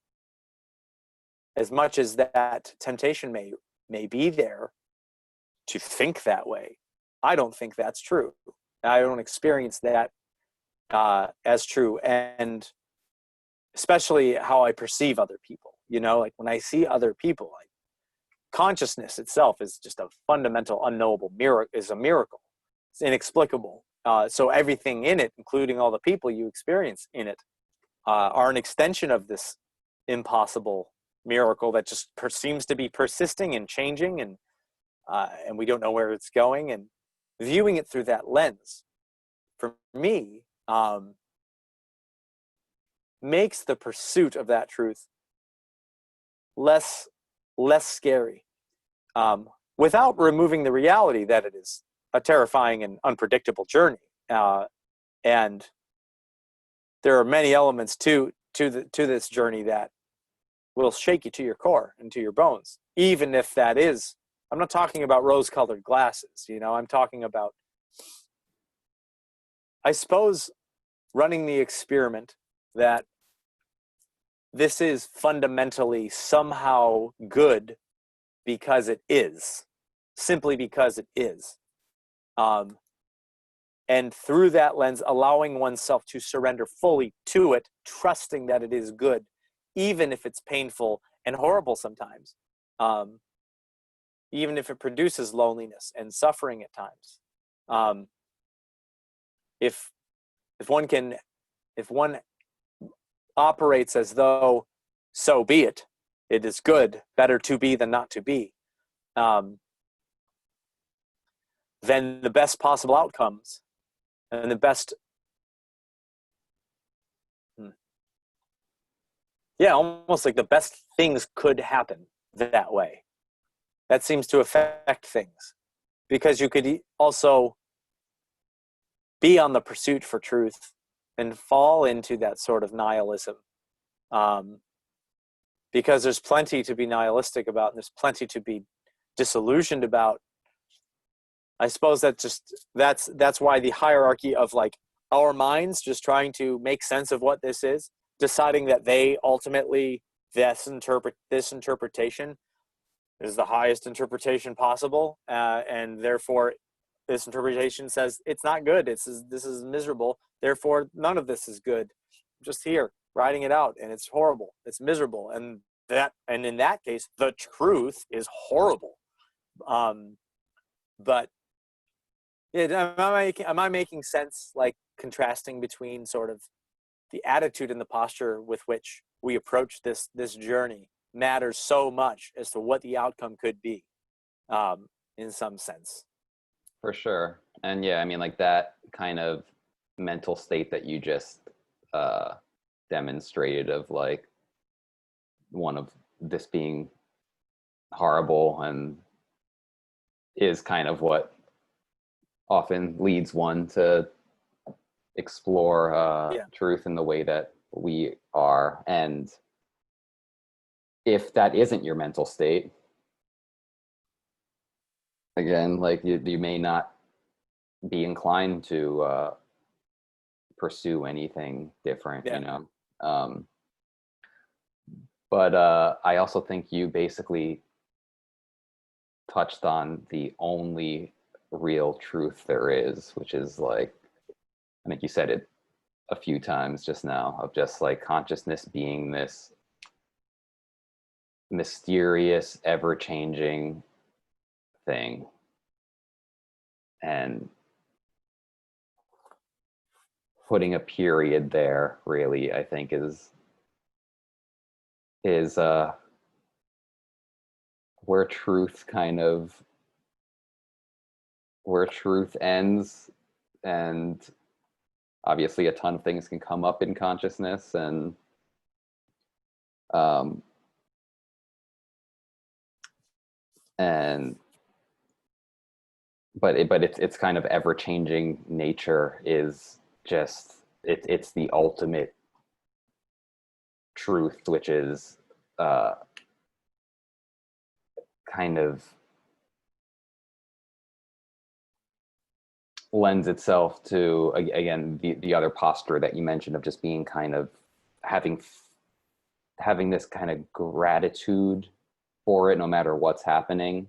as much as that temptation may be there to think that way, I don't think that's true. I don't experience that as true. And especially how I perceive other people, you know, like when I see other people, like consciousness itself is just a fundamental, unknowable miracle, is a miracle. It's inexplicable. So everything in it, including all the people you experience in it, are an extension of this impossible miracle that just seems to be persisting and changing, and we don't know where it's going. And viewing it through that lens, for me, makes the pursuit of that truth less scary, without removing the reality that it is a terrifying and unpredictable journey. And there are many elements to this journey that will shake you to your core and to your bones, even if that is, I'm not talking about rose-colored glasses, you know, I'm talking about, I suppose, running the experiment that this is fundamentally somehow good because it is, simply because it is. And through that lens, allowing oneself to surrender fully to it, trusting that it is good, even if it's painful and horrible sometimes, even if it produces loneliness and suffering at times. If one operates as though, so be it, it is good, better to be than not to be, then the best possible outcomes and the best, almost like the best things could happen that way. That seems to affect things, because you could also be on the pursuit for truth and fall into that sort of nihilism, because there's plenty to be nihilistic about, and there's plenty to be disillusioned about. I suppose that's why the hierarchy of like our minds just trying to make sense of what this is deciding that they ultimately, this interpretation is the highest interpretation possible, and therefore this interpretation says it's not good. This is miserable. Therefore, none of this is good. I'm just here writing it out, and it's horrible. It's miserable, and in that case, the truth is horrible. But yeah, am I making sense? Like contrasting between sort of the attitude and the posture with which we approach this journey matters so much as to what the outcome could be, in some sense. For sure. And yeah, I mean, like that kind of mental state that you just demonstrated of like one of this being horrible and is kind of what often leads one to explore truth in the way that we are. And if that isn't your mental state, again, like you may not be inclined to pursue anything different, you know. But I also think you basically touched on the only real truth there is, which is like, I think you said it a few times just now, of just like consciousness being this mysterious, ever-changing thing. And putting a period there really, I think, is where truth ends. And obviously a ton of things can come up in consciousness, and but it's kind of ever-changing nature is just it's the ultimate truth, which is kind of lends itself to, again, the other posture that you mentioned of just being kind of having this kind of gratitude for it no matter what's happening.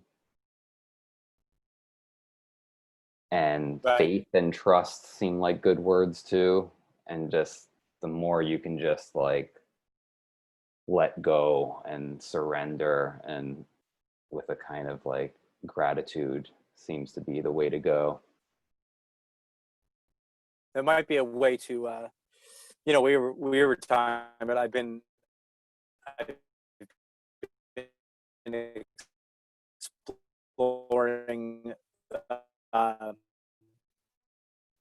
And right. Faith and trust seem like good words too. And just the more you can just like let go and surrender, and with a kind of like gratitude seems to be the way to go. It might be a way to, we were talking, but I've been exploring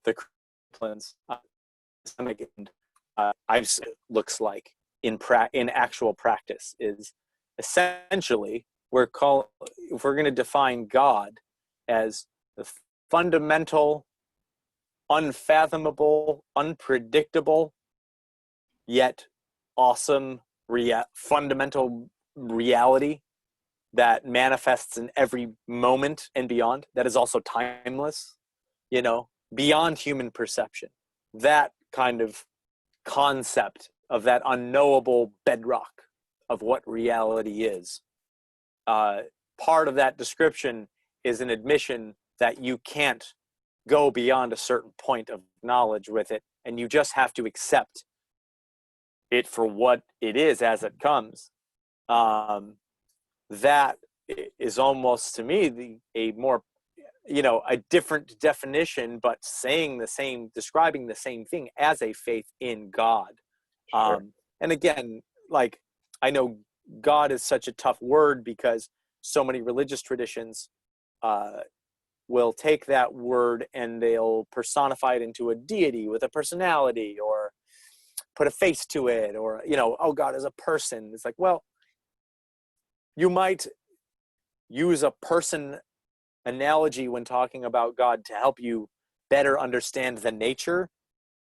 the plans. Looks like in actual practice is essentially if we're going to define God as the fundamental, unfathomable, unpredictable, yet awesome fundamental reality that manifests in every moment and beyond, that is also timeless, beyond human perception. That kind of concept of that unknowable bedrock of what reality is. Part of that description is an admission that you can't go beyond a certain point of knowledge with it, and you just have to accept it for what it is as it comes. That is almost, to me, a more, a different definition, but describing the same thing as a faith in God. Sure. And again, like, I know God is such a tough word because so many religious traditions will take that word and they'll personify it into a deity with a personality, or put a face to it, or, oh, God is a person. It's like, well, you might use a person analogy when talking about God to help you better understand the nature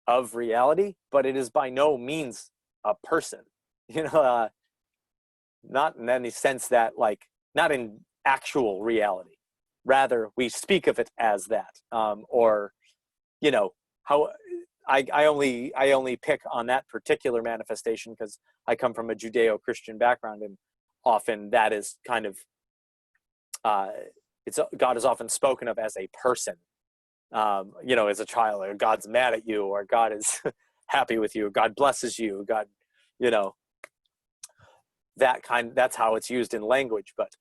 of reality, but it is by no means a person, not in any sense that, like, not in actual reality. Rather, we speak of it as that, or, how I only pick on that particular manifestation because I come from a Judeo-Christian background, and often that is kind of God is often spoken of as a person, as a child, or God's mad at you, or God is happy with you, God blesses you, God, that's how it's used in language. But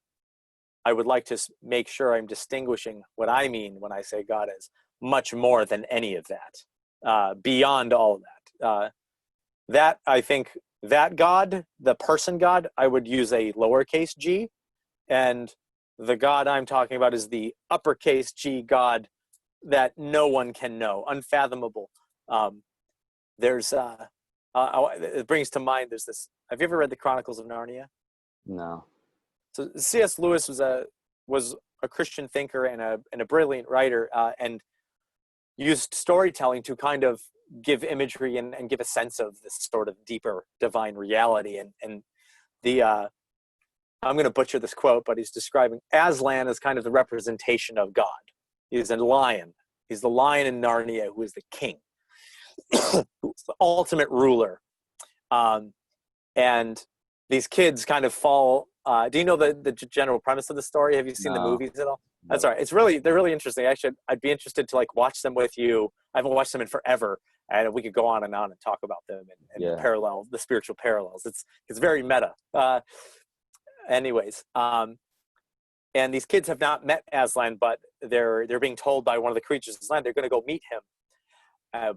I would like to make sure I'm distinguishing what I mean when I say God is much more than any of that, beyond all of that. That I think that God, the person God, I would use a lowercase g, and the God I'm talking about is the uppercase G God that no one can know, unfathomable. It brings to mind, there's this, have you ever read the Chronicles of Narnia? No. So C.S. Lewis was a Christian thinker and a brilliant writer, and used storytelling to kind of give imagery and give a sense of this sort of deeper divine reality. And I'm going to butcher this quote, but he's describing Aslan as kind of the representation of God. He's a lion. He's the lion in Narnia who is the king, who's the ultimate ruler. And these kids kind of fall. Do you know the general premise of the story? Have you seen the movies at all? No. That's all right. They're really interesting. I'd be interested to watch them with you. I haven't watched them in forever, and we could go on and talk about them and the spiritual parallels. It's very meta. Anyways, and these kids have not met Aslan, but they're being told by one of the creatures of the land they're going to go meet him,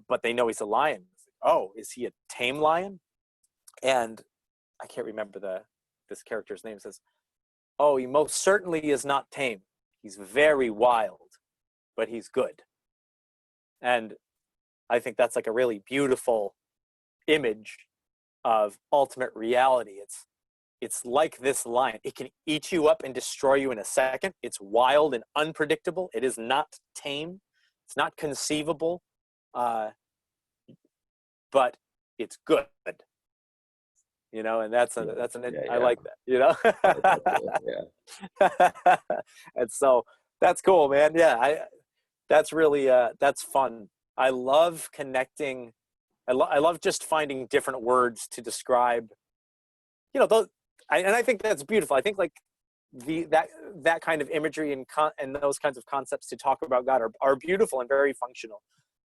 but they know he's a lion. Oh, is he a tame lion? And I can't remember this character's name. Says, oh, he most certainly is not tame. He's very wild, but he's good. And I think that's a really beautiful image of ultimate reality. It's like this lion. It can eat you up and destroy you in a second. It's wild and unpredictable. It is not tame. It's not conceivable, but it's good. And I like that, Yeah. And so that's cool, man. Yeah, that's really, that's fun. I love connecting. I love just finding different words to describe, and I think that's beautiful. I think that kind of imagery and those kinds of concepts to talk about God are beautiful and very functional.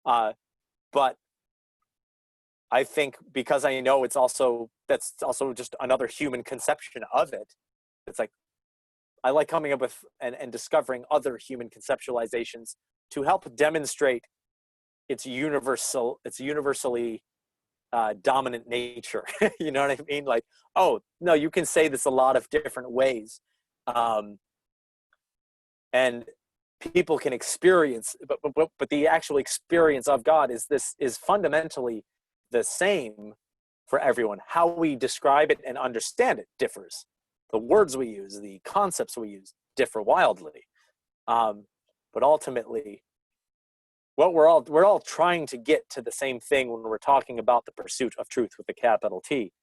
But I think because I know that's also just another human conception of it. It's I like coming up with and discovering other human conceptualizations to help demonstrate its universally dominant nature. You know what I mean? Oh no, you can say this a lot of different ways, and people can experience, but the actual experience of God is fundamentally the same for everyone. How we describe it and understand it differs. The words we use, the concepts we use differ wildly. But ultimately, what we're all trying to get to the same thing when we're talking about the pursuit of truth with a capital T.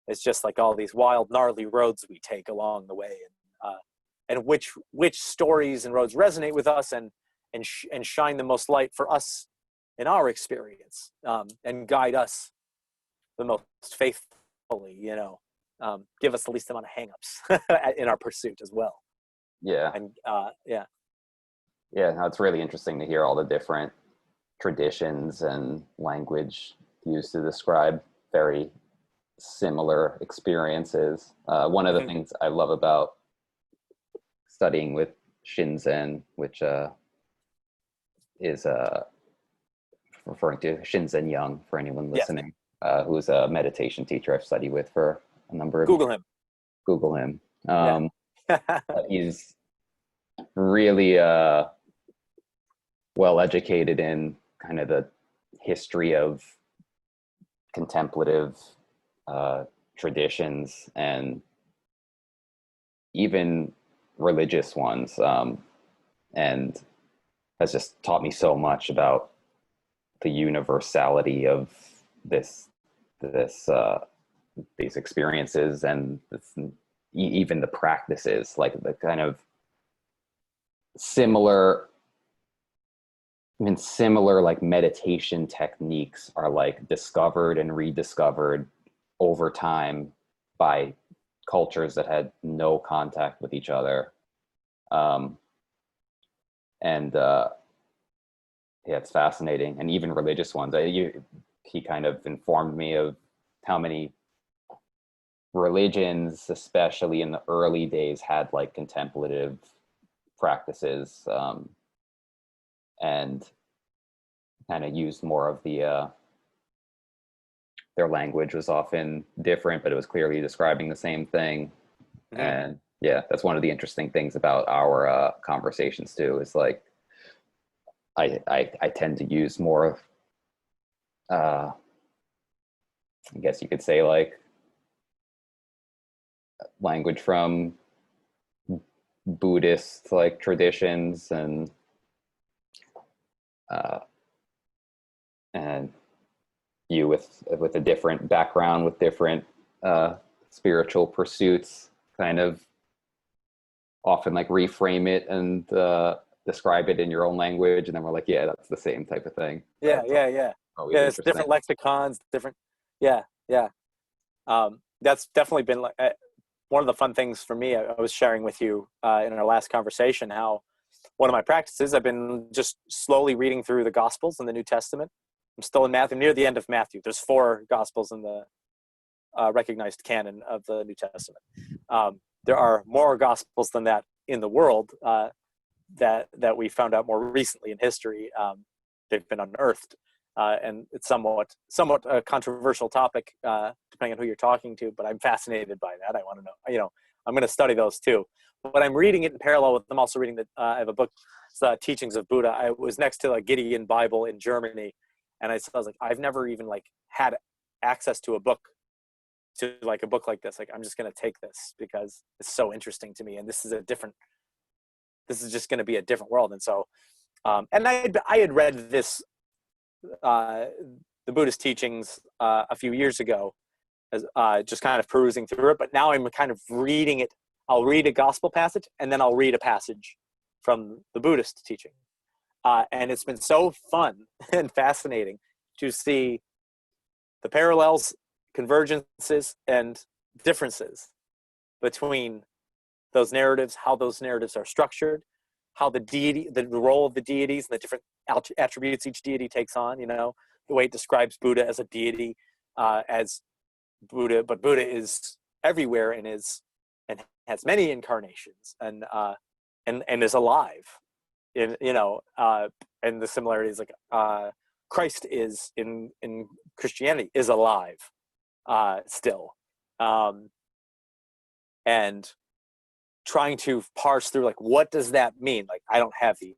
It's just all these wild, gnarly roads we take along the way, and which stories and roads resonate with us and shine the most light for us in our experience, and guide us the most faithfully, give us the least amount of hangups in our pursuit as well. Yeah. And no, it's really interesting to hear all the different traditions and language used to describe very similar experiences. One of the things I love about studying with Shinzen, which is referring to Shinzen Young for anyone listening, who's a meditation teacher I've studied with for a number of Google years. him. Google him. He's really well educated in kind of the history of contemplative traditions and even religious ones, and has just taught me so much about the universality of these experiences and even the practices, the kind of similar mean, similar like meditation techniques are like discovered and rediscovered over time by cultures that had no contact with each other. And yeah, it's fascinating. And even religious ones. He kind of informed me of how many religions, especially in the early days, had like contemplative practices, and kind of used more of the their language was often different, but it was clearly describing the same thing. Mm-hmm. And yeah, that's one of the interesting things about our conversations too, is like I tend to use more of I guess you could say like language from Buddhist like traditions, and you with a different background, with different spiritual pursuits, kind of often like reframe it and describe it in your own language, and then we're like, yeah, that's the same type of thing. Yeah, That's yeah. It's different lexicons, different. Yeah. That's definitely been like one of the fun things for me. I was sharing with you in our last conversation how one of my practices, I've been just slowly reading through the Gospels in the New Testament. I'm still in Matthew, near the end of Matthew. There's 4 Gospels in the recognized canon of the New Testament. There are more Gospels than that in the world that we found out more recently in history. They've been unearthed, and it's somewhat a controversial topic depending on who you're talking to. But I'm fascinated by that. I want to know. I'm going to study those too. But I'm reading it in parallel with. I'm also reading I have a book, it's Teachings of Buddha. I was next to a Gideon Bible in Germany, and I was like, I've never even like had access to a book like this. Like, I'm just going to take this because it's so interesting to me, and this is just going to be a different world. And so, and I had read this, the Buddhist Teachings a few years ago, as just kind of perusing through it. But now I'm kind of reading it. I'll read a gospel passage, and then I'll read a passage from the Buddhist teaching. And it's been so fun and fascinating to see the parallels, convergences, and differences between those narratives, how those narratives are structured, how the role of the deities and the different attributes each deity takes on, the way it describes Buddha as a deity, as Buddha, but Buddha is everywhere and has many incarnations and is alive. And the similarities, like Christ is in Christianity is alive still, and trying to parse through like, what does that mean? Like, I don't have the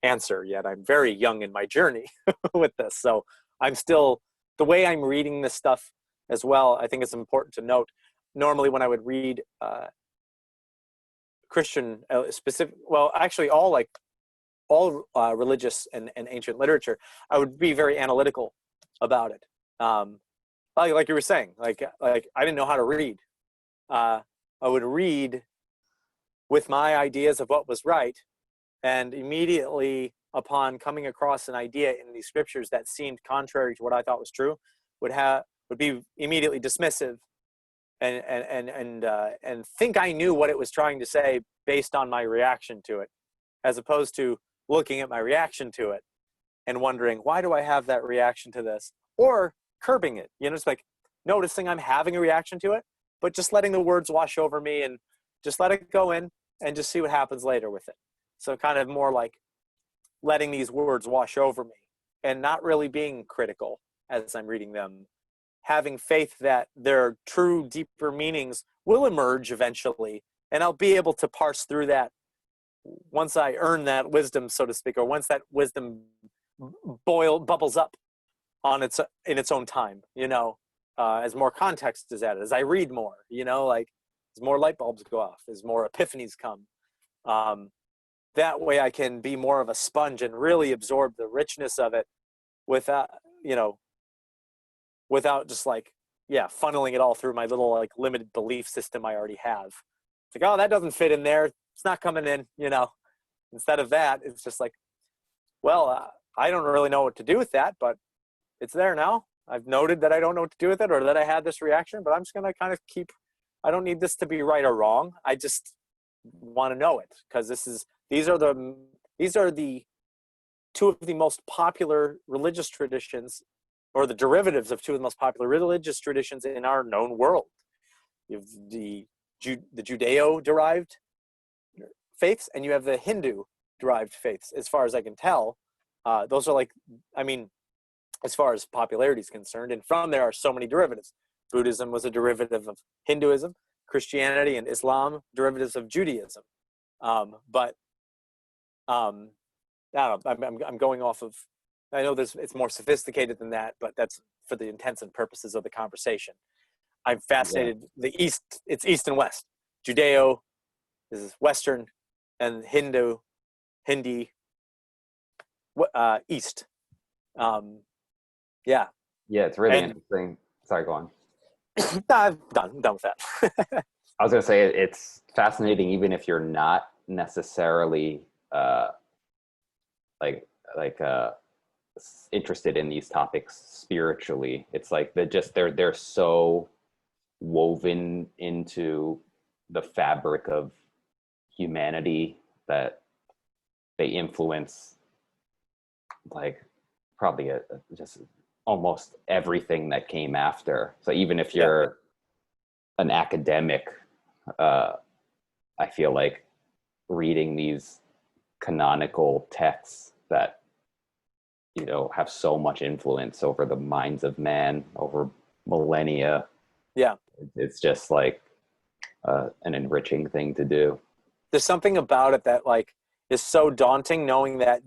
answer yet. I'm very young in my journey with this, so I'm still, the way I'm reading this stuff as well, I think it's important to note. Normally when I would read Christian specific, well, actually all religious and ancient literature, I would be very analytical about it. Like you were saying, like I didn't know how to read. I would read with my ideas of what was right, and immediately upon coming across an idea in these scriptures that seemed contrary to what I thought was true, would be immediately dismissive and think I knew what it was trying to say based on my reaction to it, as opposed to looking at my reaction to it and wondering, why do I have that reaction to this? Or curbing it, it's like noticing I'm having a reaction to it, but just letting the words wash over me and just let it go in and just see what happens later with it. So kind of more like letting these words wash over me and not really being critical as I'm reading them, having faith that their true, deeper meanings will emerge eventually, and I'll be able to parse through that once I earn that wisdom, so to speak, or once that wisdom bubbles up in its own time, as more context is added, as I read more, like as more light bulbs go off, as more epiphanies come. That way I can be more of a sponge and really absorb the richness of it without just like, funneling it all through my little like limited belief system I already have. It's like, oh, that doesn't fit in there. It's not coming in, Instead of that, it's just like, well, I don't really know what to do with that, but it's there now. I've noted that I don't know what to do with it, or that I had this reaction, but I'm just going to kind of I don't need this to be right or wrong. I just want to know it, because these are the two of the most popular religious traditions, or the derivatives of two of the most popular religious traditions in our known world. You have the Judeo-derived faiths, and you have the Hindu-derived faiths. As far as I can tell, those are as far as popularity is concerned, and from there are so many derivatives. Buddhism was a derivative of Hinduism, Christianity and Islam, derivatives of Judaism. But I don't know, I'm going off of, I know it's more sophisticated than that, but that's for the intents and purposes of the conversation. I'm fascinated. Yeah. It's East and West. Judeo is Western, and Hindi, East. Yeah. Yeah, it's really interesting. Sorry, go on. I'm done with that. I was going to say, it's fascinating, even if you're not necessarily interested in these topics spiritually. It's like they're so woven into the fabric of humanity that they influence like probably just almost everything that came after. So even if you're an academic, I feel like reading these canonical texts that, you know, have so much influence over the minds of man over millennia. Yeah. It's just like an enriching thing to do. There's something about it that like is so daunting, knowing that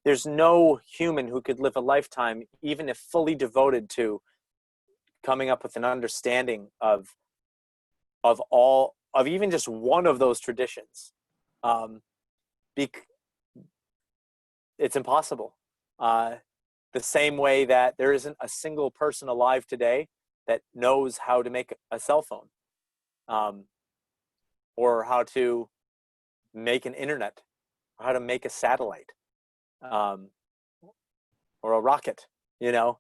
there's no human who could live a lifetime, even if fully devoted to coming up with an understanding of even just one of those traditions. It's impossible. The same way that there isn't a single person alive today that knows how to make a cell phone, or how to make an internet, or how to make a satellite, or a rocket, you know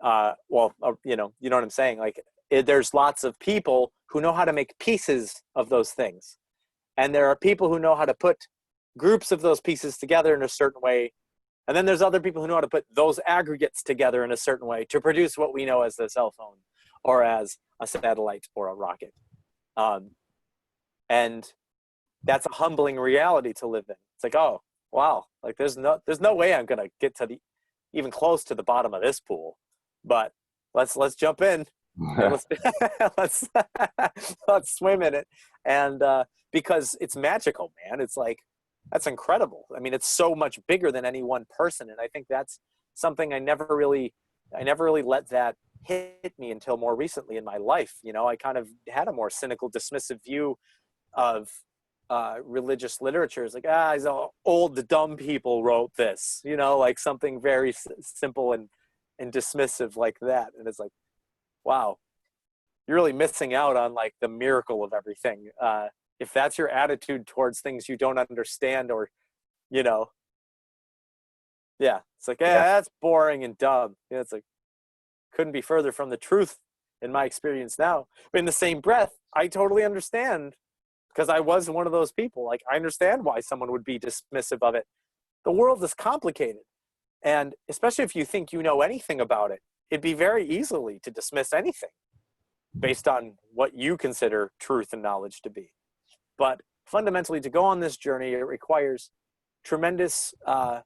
what I'm saying? Like, there's lots of people who know how to make pieces of those things, and there are people who know how to put groups of those pieces together in a certain way, and then there's other people who know how to put those aggregates together in a certain way to produce what we know as the cell phone, or as a satellite, or a rocket. And that's a humbling reality to live in. It's like, oh wow, like there's no way I'm gonna get to even close to the bottom of this pool, but let's jump in and let's let's swim in it. And because it's magical, man. It's like, that's incredible. I mean, it's so much bigger than any one person, and I think that's something I never really let that hit me until more recently in my life. You know, I kind of had a more cynical, dismissive view of religious literature. Is like, these old dumb people wrote this, you know, like something very simple and dismissive like that. And it's like, wow, you're really missing out on like the miracle of everything. If that's your attitude towards things you don't understand, or, you know, it's like, that's boring and dumb. You know, it's like, couldn't be further from the truth in my experience now. But in the same breath, I totally understand, because I was one of those people. Like, I understand why someone would be dismissive of it. The world is complicated. And especially if you think you know anything about it, it'd be very easily to dismiss anything based on what you consider truth and knowledge to be. But fundamentally, to go on this journey, it requires tremendous, I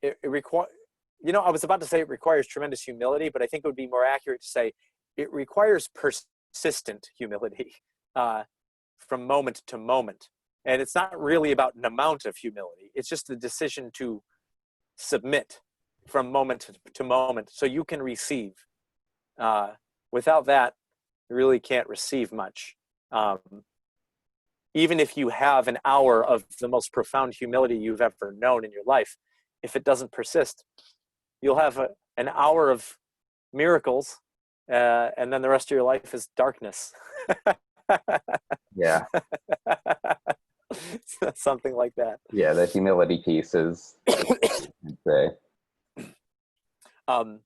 was about to say it requires tremendous humility, but I think it would be more accurate to say it requires persistent humility from moment to moment. And it's not really about an amount of humility. It's just the decision to submit from moment to moment so you can receive. Without that, you really can't receive much. Even if you have an hour of the most profound humility you've ever known in your life, if it doesn't persist, you'll have an hour of miracles, and then the rest of your life is darkness. Yeah. Something like that. Yeah, the humility piece is I'd say. Um,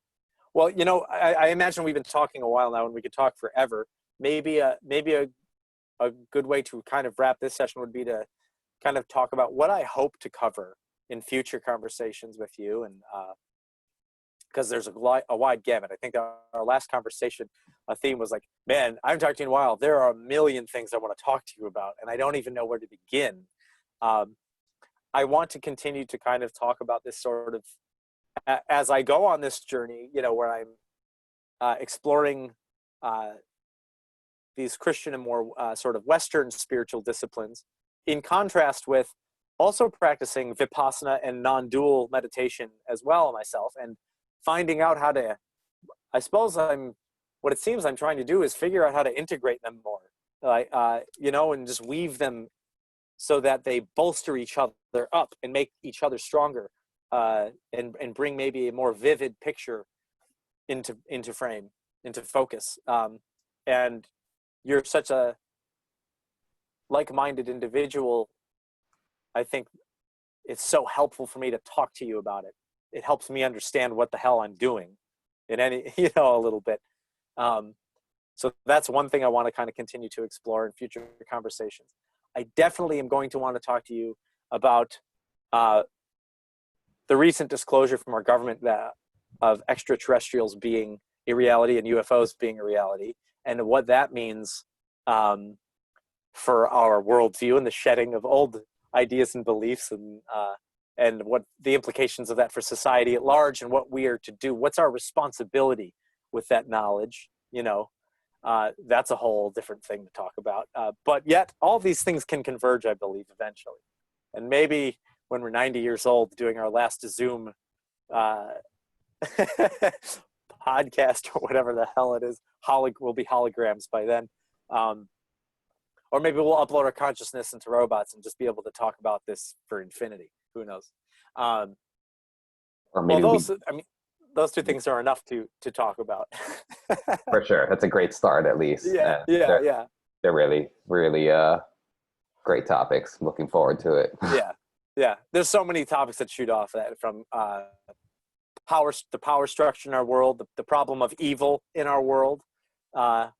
well, I imagine we've been talking a while now, and we could talk forever. Maybe a good way to kind of wrap this session would be to kind of talk about what I hope to cover in future conversations with you, and because there's a wide gamut. I think our last conversation, a theme was like, man, I haven't talked to you in a while. There are a million things I want to talk to you about, and I don't even know where to begin. Um, I want to continue to kind of talk about this sort of as I go on this journey, where I'm exploring these Christian and more sort of Western spiritual disciplines, in contrast with also practicing Vipassana and non-dual meditation as well myself, and finding out how to, I suppose what it seems I'm trying to do is figure out how to integrate them more, and just weave them so that they bolster each other up and make each other stronger, and bring maybe a more vivid picture into frame, into focus. And you're such a like-minded individual. I think it's so helpful for me to talk to you about it. It helps me understand what the hell I'm doing in any, a little bit. So that's one thing I want to kind of continue to explore in future conversations. I definitely am going to want to talk to you about the recent disclosure from our government of extraterrestrials being a reality and UFOs being a reality, and what that means for our worldview and the shedding of old ideas and beliefs, and what the implications of that for society at large, and what we are to do. What's our responsibility with that knowledge? That's a whole different thing to talk about. But yet, all these things can converge, I believe, eventually. And maybe when we're 90 years old, doing our last Zoom podcast or whatever the hell it is, will be holograms by then. Or maybe we'll upload our consciousness into robots and just be able to talk about this for infinity. Who knows? Or maybe those two things are enough to talk about. for sure. That's a great start, at least. Yeah. They're really, really great topics. Looking forward to it. Yeah. There's so many topics that shoot off that, from the power structure in our world, the problem of evil in our world, our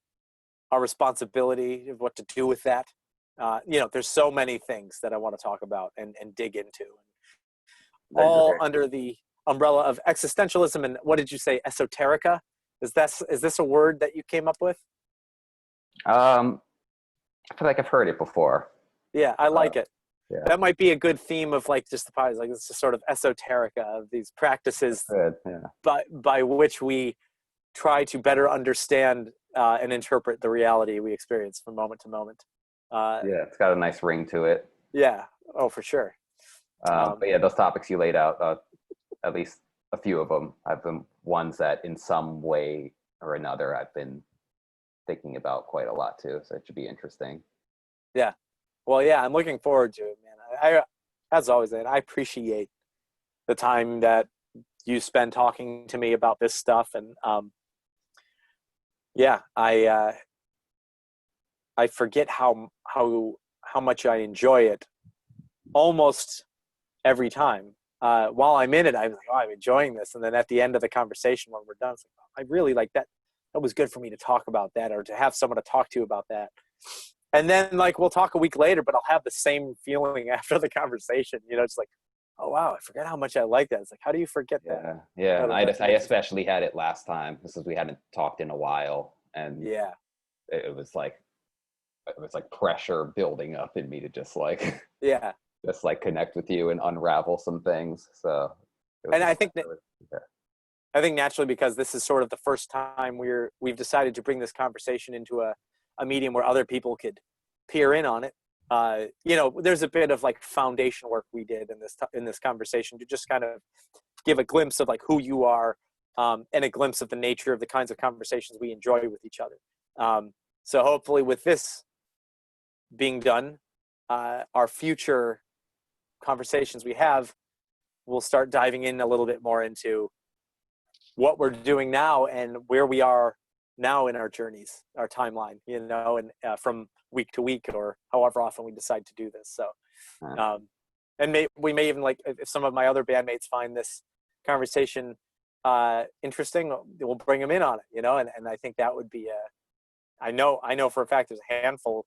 responsibility of what to do with that. There's so many things that I want to talk about and dig into, all under the umbrella of existentialism. And what did you say, esoterica? Is this a word that you came up with? I feel like I've heard it before. Yeah, I like it. Yeah. That might be a good theme of just the podcast. It's just sort of esoterica of these practices by which we try to better understand and interpret the reality we experience from moment to moment. It's got a nice ring to it. Yeah. Oh, for sure. But yeah, those topics you laid out, at least a few of them, have been ones that in some way or another I've been thinking about quite a lot too. So it should be interesting. Yeah. Well, yeah, I'm looking forward to it, man. As always, man, I appreciate the time that you spend talking to me about this stuff. And I forget how much I enjoy it almost every time. While I'm in it, I'm like, oh, I'm enjoying this. And then at the end of the conversation, when we're done, it's like, oh, I really like that. That was good for me to talk about that, or to have someone to talk to about that. And then we'll talk a week later, but I'll have the same feeling after the conversation, just like, oh, wow, I forgot how much I like that. It's like, how do you forget that? Yeah. I especially had it last time, because we hadn't talked in a while. And it was like pressure building up in me to just connect with you and unravel some things. So, and I think naturally, because this is sort of the first time we've decided to bring this conversation into a medium where other people could peer in on it. There's a bit of foundation work we did in this conversation to just kind of give a glimpse of who you are, and a glimpse of the nature of the kinds of conversations we enjoy with each other. So hopefully, with this being done, our future conversations we have, we'll start diving in a little bit more into what we're doing now and where we are now in our journeys, our timeline, you know, and from week to week or however often we decide to do this. So, and we may even, like, if some of my other bandmates find this conversation interesting, we'll bring them in on it, you know, and I think that would be I know for a fact there's a handful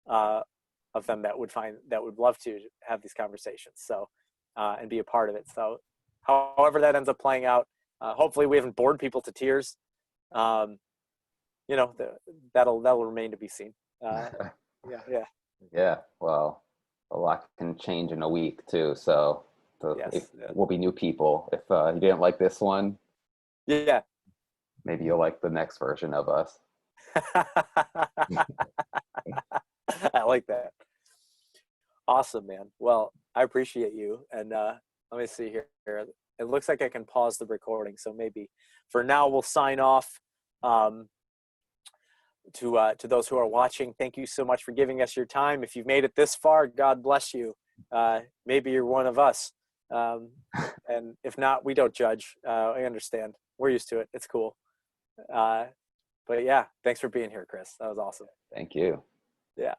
of them that would love to have these conversations. So, and be a part of it. So however that ends up playing out, hopefully we haven't bored people to tears. You know, that'll remain to be seen. Yeah. Well, a lot can change in a week too. So we'll be new people. If you didn't like this one, yeah, maybe you'll like the next version of us. I like that. Awesome, man. Well, I appreciate you. And let me see here. It looks like I can pause the recording. So maybe for now we'll sign off. To those who are watching, thank you so much for giving us your time. If you've made it this far, God bless you. Maybe you're one of us. And if not, we don't judge. I understand. We're used to it. It's cool. But yeah, thanks for being here, Chris. That was awesome. Thank you. Yeah.